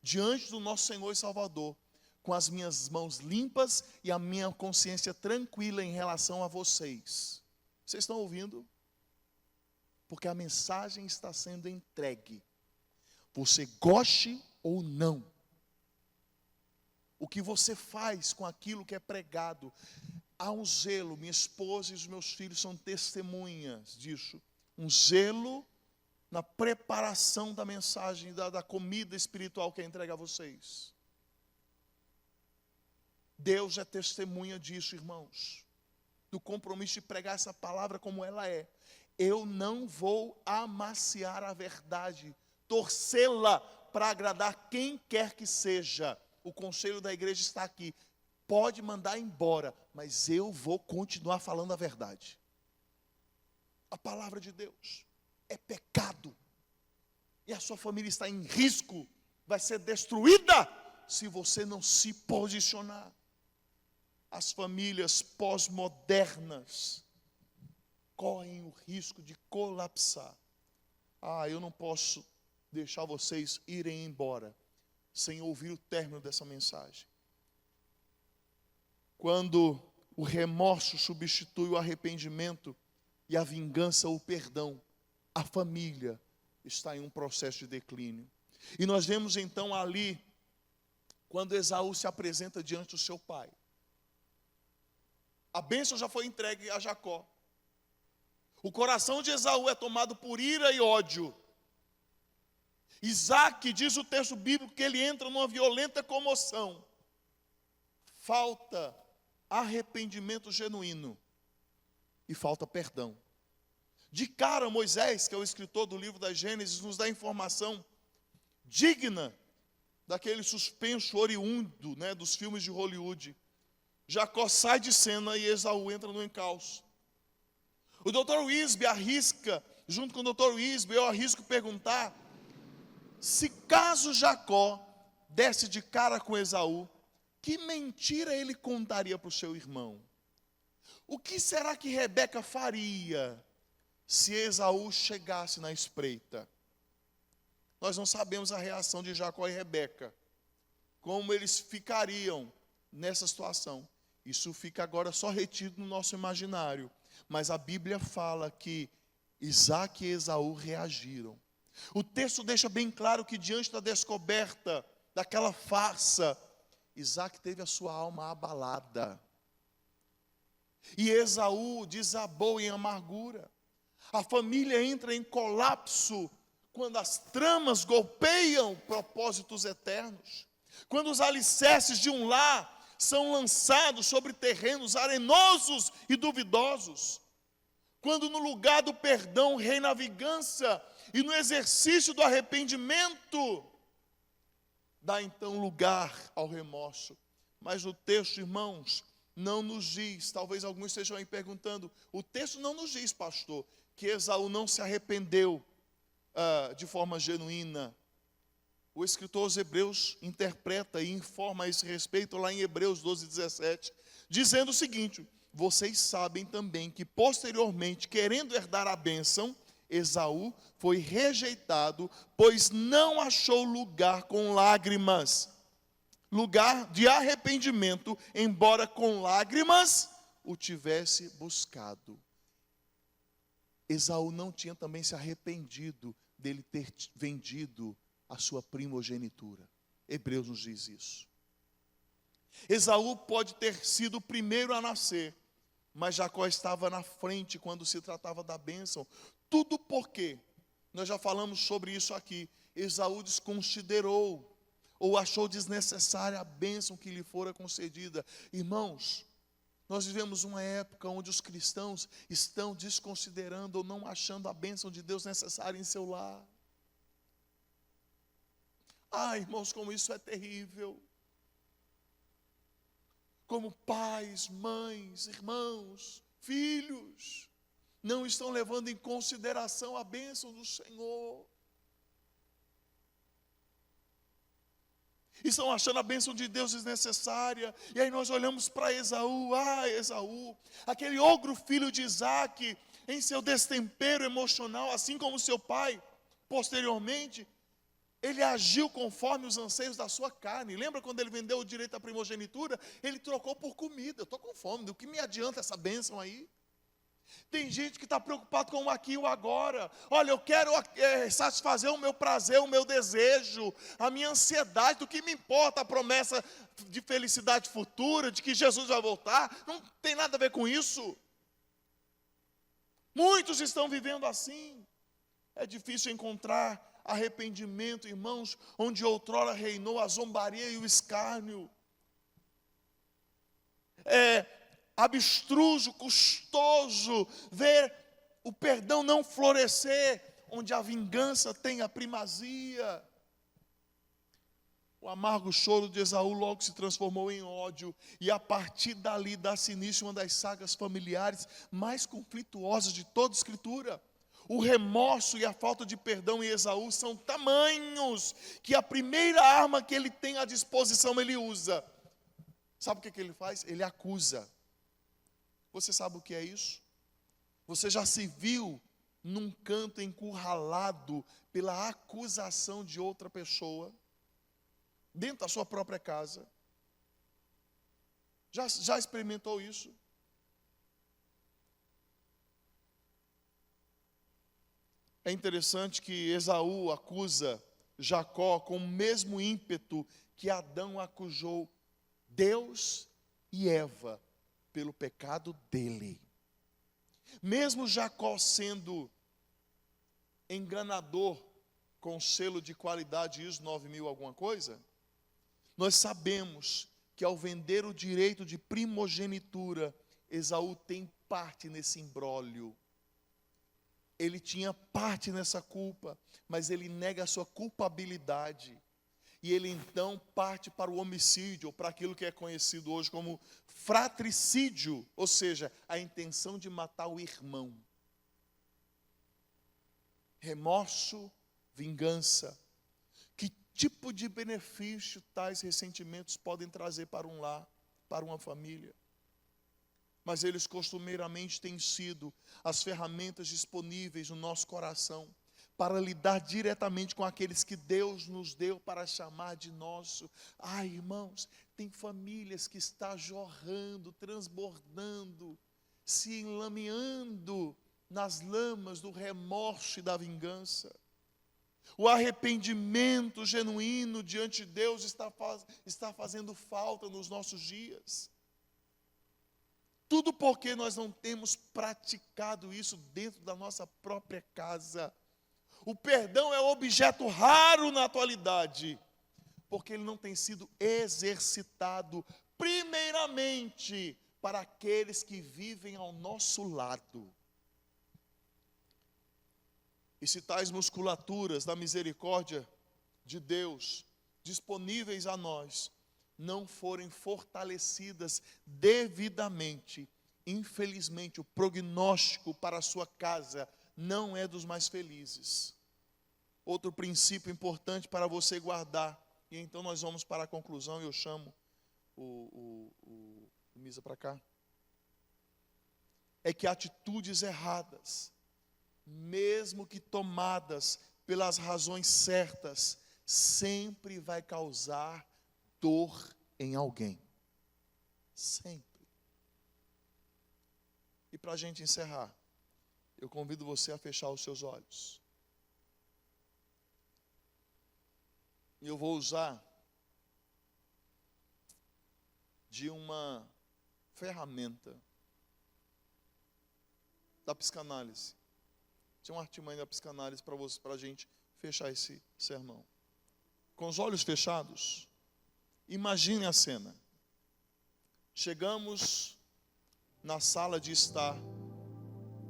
Speaker 1: diante do nosso Senhor e Salvador, com as minhas mãos limpas e a minha consciência tranquila em relação a vocês. Vocês estão ouvindo? Porque a mensagem está sendo entregue. Você goste ou não. O que você faz com aquilo que é pregado. Há um zelo, minha esposa e os meus filhos são testemunhas disso. Um zelo na preparação da mensagem, da comida espiritual que é entregue a vocês. Deus é testemunha disso, irmãos. Do compromisso de pregar essa palavra como ela é. Eu não vou amaciar a verdade, torcê-la para agradar quem quer que seja. O conselho da igreja está aqui. Pode mandar embora, mas eu vou continuar falando a verdade. A palavra de Deus é pecado. E a sua família está em risco, vai ser destruída se você não se posicionar. As famílias pós-modernas correm o risco de colapsar. Eu não posso deixar vocês irem embora sem ouvir o término dessa mensagem. Quando o remorso substitui o arrependimento e a vingança o perdão, a família está em um processo de declínio. E nós vemos então ali, quando Esaú se apresenta diante do seu pai. A bênção já foi entregue a Jacó. O coração de Esaú é tomado por ira e ódio. Isaac, diz o texto bíblico, que ele entra numa violenta comoção. Falta arrependimento genuíno e falta perdão. De cara, Moisés, que é o escritor do livro da Gênesis, nos dá informação digna daquele suspenso oriundo, dos filmes de Hollywood. Jacó sai de cena e Esaú entra no encalço. O Dr. Wisby arrisca, junto com o Dr. Wisby, eu arrisco perguntar, se caso Jacó desse de cara com Esaú, que mentira ele contaria para o seu irmão? O que será que Rebeca faria se Esaú chegasse na espreita? Nós não sabemos a reação de Jacó e Rebeca, como eles ficariam nessa situação. Isso fica agora só retido no nosso imaginário. Mas a Bíblia fala que Isaac e Esaú reagiram. O texto deixa bem claro que diante da descoberta daquela farsa, Isaac teve a sua alma abalada. E Esaú desabou em amargura. A família entra em colapso quando as tramas golpeiam propósitos eternos. Quando os alicerces de um lar são lançados sobre terrenos arenosos e duvidosos. Quando no lugar do perdão reina a vingança e no exercício do arrependimento dá então lugar ao remorso. Mas o texto, irmãos, não nos diz, talvez alguns estejam aí perguntando, o texto não nos diz, pastor, que Esaú não se arrependeu de forma genuína. o escritor aos Hebreus interpreta e informa a esse respeito lá em Hebreus 12:17, dizendo o seguinte: vocês sabem também que posteriormente, querendo herdar a bênção, Esaú foi rejeitado, pois não achou lugar com lágrimas, lugar de arrependimento, embora com lágrimas o tivesse buscado. Esaú não tinha também se arrependido dele ter vendido a sua primogenitura. Hebreus nos diz isso. Esaú pode ter sido o primeiro a nascer, mas Jacó estava na frente quando se tratava da bênção. Tudo porque, nós já falamos sobre isso aqui, Esaú desconsiderou ou achou desnecessária a bênção que lhe fora concedida. Irmãos, nós vivemos uma época onde os cristãos estão desconsiderando ou não achando a bênção de Deus necessária em seu lar. Irmãos, como isso é terrível. Como pais, mães, irmãos, filhos, não estão levando em consideração a bênção do Senhor. Estão achando a bênção de Deus desnecessária. E aí nós olhamos para Esaú. Esaú, aquele ogro filho de Isaac, em seu destempero emocional, assim como seu pai, posteriormente, ele agiu conforme os anseios da sua carne. Lembra quando ele vendeu o direito à primogenitura? Ele trocou por comida. Eu estou com fome, do que me adianta essa bênção aí? Tem gente que está preocupado com o aqui e o agora. Olha, eu quero satisfazer o meu prazer, o meu desejo, a minha ansiedade. Do que me importa a promessa de felicidade futura, de que Jesus vai voltar? Não tem nada a ver com isso. Muitos estão vivendo assim. É difícil encontrar arrependimento, irmãos, onde outrora reinou a zombaria e o escárnio. É abstruso, custoso ver o perdão não florescer, onde a vingança tem a primazia. O amargo choro de Esaú logo se transformou em ódio, e a partir dali dá-se início uma das sagas familiares mais conflituosas de toda a Escritura. O remorso e a falta de perdão em Esaú são tamanhos que a primeira arma que ele tem à disposição ele usa. Sabe o que ele faz? Ele acusa. Você sabe o que é isso? Você já se viu num canto encurralado pela acusação de outra pessoa, dentro da sua própria casa? Já experimentou isso? É interessante que Esaú acusa Jacó com o mesmo ímpeto que Adão acusou Deus e Eva pelo pecado dele. Mesmo Jacó sendo enganador com selo de qualidade ISO 9000 alguma coisa, nós sabemos que ao vender o direito de primogenitura, Esaú tem parte nesse imbróglio. Ele tinha parte nessa culpa, mas ele nega a sua culpabilidade. E ele então parte para o homicídio, ou para aquilo que é conhecido hoje como fratricídio, ou seja, a intenção de matar o irmão. Remorso, vingança. Que tipo de benefício tais ressentimentos podem trazer para um lar, para uma família? Mas eles costumeiramente têm sido as ferramentas disponíveis no nosso coração para lidar diretamente com aqueles que Deus nos deu para chamar de nosso. Irmãos, tem famílias que estão jorrando, transbordando, se enlameando nas lamas do remorso e da vingança. O arrependimento genuíno diante de Deus está fazendo falta nos nossos dias. Tudo porque nós não temos praticado isso dentro da nossa própria casa. O perdão é um objeto raro na atualidade, porque ele não tem sido exercitado primeiramente para aqueles que vivem ao nosso lado. E se tais musculaturas da misericórdia de Deus disponíveis a nós não forem fortalecidas devidamente, infelizmente o prognóstico para a sua casa não é dos mais felizes. outro princípio importante para você guardar. E então nós vamos para a conclusão e eu chamo o Misa para cá. É que atitudes erradas, mesmo que tomadas pelas razões certas, sempre vai causar dor em alguém. Sempre. E para a gente encerrar, eu convido você a fechar os seus olhos. E eu vou usar de uma ferramenta da psicanálise. Tinha uma artimanha da psicanálise para a gente fechar esse sermão. Com os olhos fechados, imagine a cena. Chegamos na sala de estar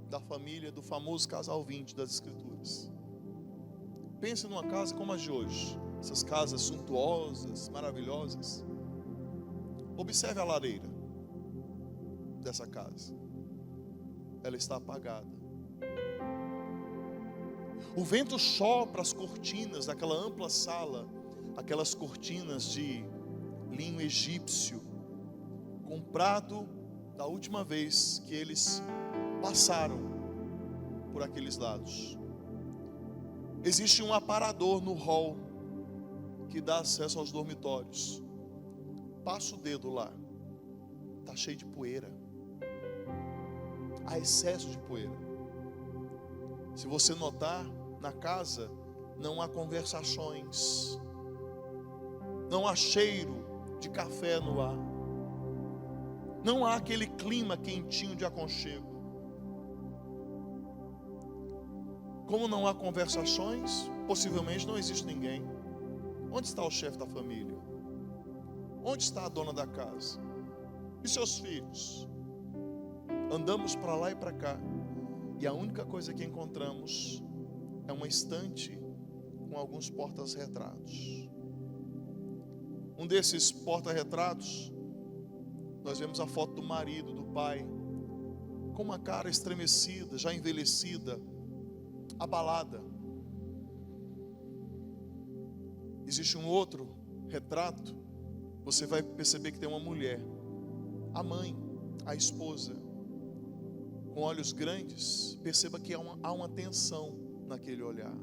Speaker 1: da família do famoso casal 20 das Escrituras. Pense numa casa como a de hoje. Essas casas suntuosas, maravilhosas. Observe a lareira dessa casa. Ela está apagada. O vento sopra as cortinas daquela ampla sala, aquelas cortinas de linho egípcio, comprado da última vez que eles passaram por aqueles lados. Existe um aparador no hall que dá acesso aos dormitórios. Passa o dedo lá, está cheio de poeira. Há excesso de poeira. Se você notar, na casa não há conversações, não há cheiro de café no ar, não há aquele clima quentinho de aconchego. Como não há conversações, possivelmente não existe ninguém. Onde está o chefe da família? Onde está a dona da casa? E seus filhos? Andamos para lá e para cá, e a única coisa que encontramos é uma estante com alguns porta-retratos. Um desses porta-retratos, nós vemos a foto do marido, do pai, com uma cara estremecida, já envelhecida, abalada. Existe um outro retrato, você vai perceber que tem uma mulher, a mãe, a esposa, com olhos grandes. Perceba que há uma tensão naquele olhar.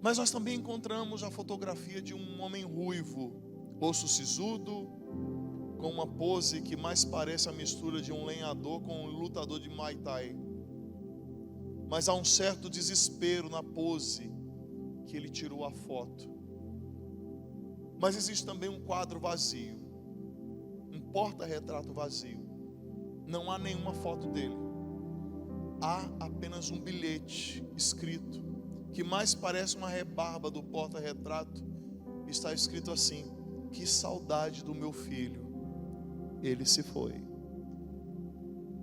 Speaker 1: Mas nós também encontramos a fotografia de um homem ruivo, rosto sisudo, com uma pose que mais parece a mistura de um lenhador com um lutador de Muay Thai. Mas há um certo desespero na pose que ele tirou a foto. Mas existe também um quadro vazio, um porta-retrato vazio. Não há nenhuma foto dele. Há apenas um bilhete escrito, que mais parece uma rebarba do porta-retrato. Está escrito assim: que saudade do meu filho, ele se foi.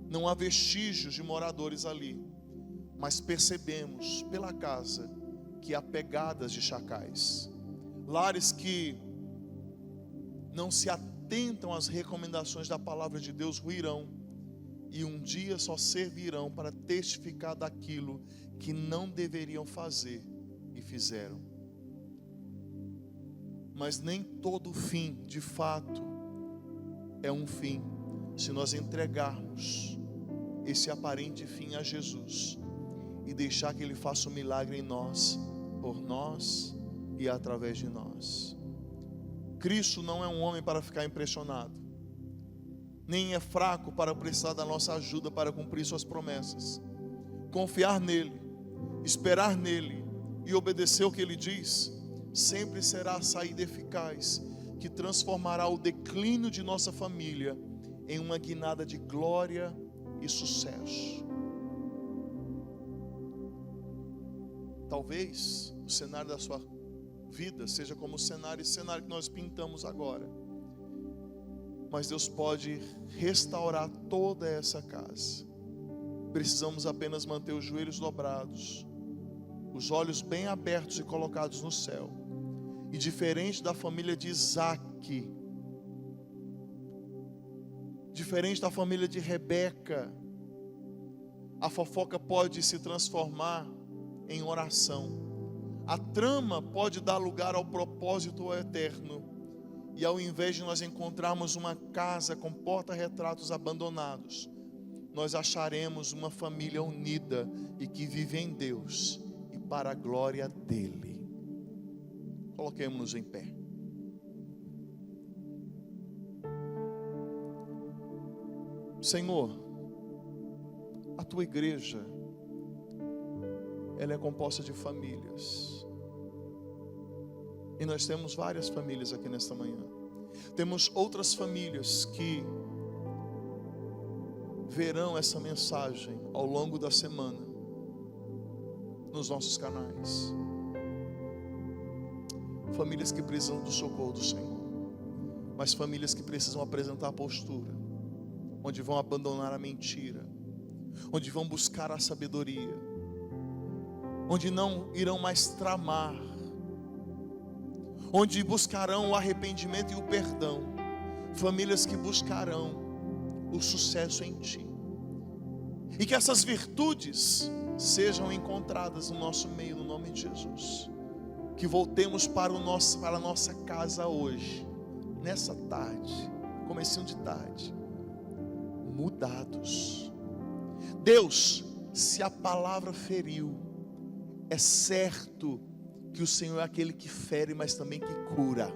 Speaker 1: Não há vestígios de moradores ali, mas percebemos pela casa que há pegadas de chacais. Lares que não se atentam às recomendações da palavra de Deus ruirão, e um dia só servirão para testificar daquilo que não deveriam fazer e fizeram. Mas nem todo fim, de fato, é um fim, se nós entregarmos esse aparente fim a Jesus e deixar que Ele faça um milagre em nós, por nós e através de nós. Cristo não é um homem para ficar impressionado, nem é fraco para precisar da nossa ajuda para cumprir suas promessas. Confiar nele, esperar nele e obedecer o que ele diz, sempre será a saída eficaz que transformará o declínio de nossa família em uma guinada de glória e sucesso. Talvez o cenário da sua vida seja como o cenário que nós pintamos agora, mas Deus pode restaurar toda essa casa. Precisamos apenas manter os joelhos dobrados, os olhos bem abertos e colocados no céu. E diferente da família de Isaac, diferente da família de Rebeca, a fofoca pode se transformar em oração. A trama pode dar lugar ao propósito eterno. E ao invés de nós encontrarmos uma casa com porta-retratos abandonados, nós acharemos uma família unida e que vive em Deus e para a glória dele. Coloquemos-nos em pé. Senhor, a tua igreja, ela é composta de famílias. E nós temos várias famílias aqui nesta manhã. Temos outras famílias que verão essa mensagem ao longo da semana nos nossos canais. Famílias que precisam do socorro do Senhor, mas famílias que precisam apresentar a postura, onde vão abandonar a mentira, onde vão buscar a sabedoria, onde não irão mais tramar, onde buscarão o arrependimento e o perdão. Famílias que buscarão o sucesso em Ti. E que essas virtudes sejam encontradas no nosso meio, no nome de Jesus. Que voltemos para a nossa casa hoje, nessa tarde, comecinho de tarde, mudados. Deus, se a palavra feriu, é certo que o Senhor é aquele que fere, mas também que cura.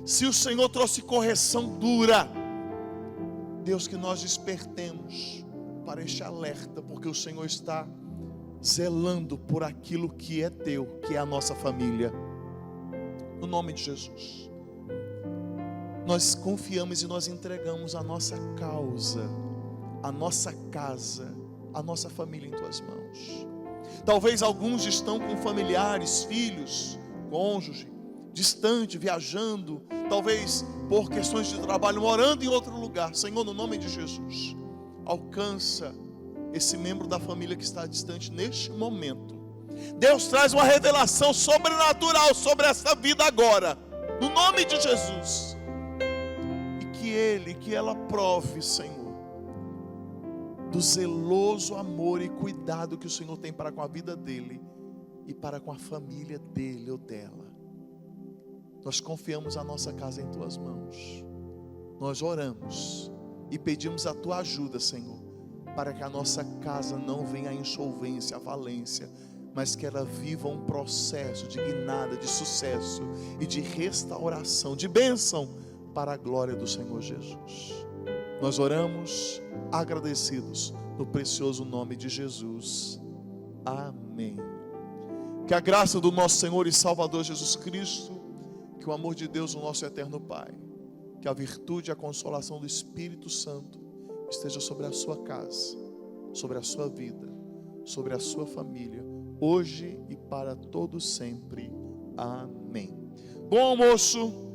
Speaker 1: Se o Senhor trouxe correção dura, Deus, que nós despertemos para este alerta, porque o Senhor está zelando por aquilo que é teu, que é a nossa família. No nome de Jesus, nós confiamos e nós entregamos a nossa causa, a nossa casa, a nossa família em tuas mãos. Talvez alguns estão com familiares, filhos, cônjuge, distante, viajando, talvez por questões de trabalho, morando em outro lugar. Senhor, no nome de Jesus, alcança esse membro da família que está distante neste momento. Deus, traz uma revelação sobrenatural sobre essa vida agora, no nome de Jesus. E que ela prove, Senhor, do zeloso amor e cuidado que o Senhor tem para com a vida dele e para com a família dele ou dela. Nós confiamos a nossa casa em tuas mãos. Nós oramos e pedimos a tua ajuda, Senhor, para que a nossa casa não venha à insolvência, à falência, mas que ela viva um processo de guinada, de sucesso e de restauração, de bênção para a glória do Senhor Jesus. Nós oramos agradecidos no precioso nome de Jesus. Amém. Que a graça do nosso Senhor e Salvador Jesus Cristo, que o amor de Deus, o nosso eterno Pai, que a virtude e a consolação do Espírito Santo esteja sobre a sua casa, sobre a sua vida, sobre a sua família, hoje e para todo sempre. Amém. Bom almoço.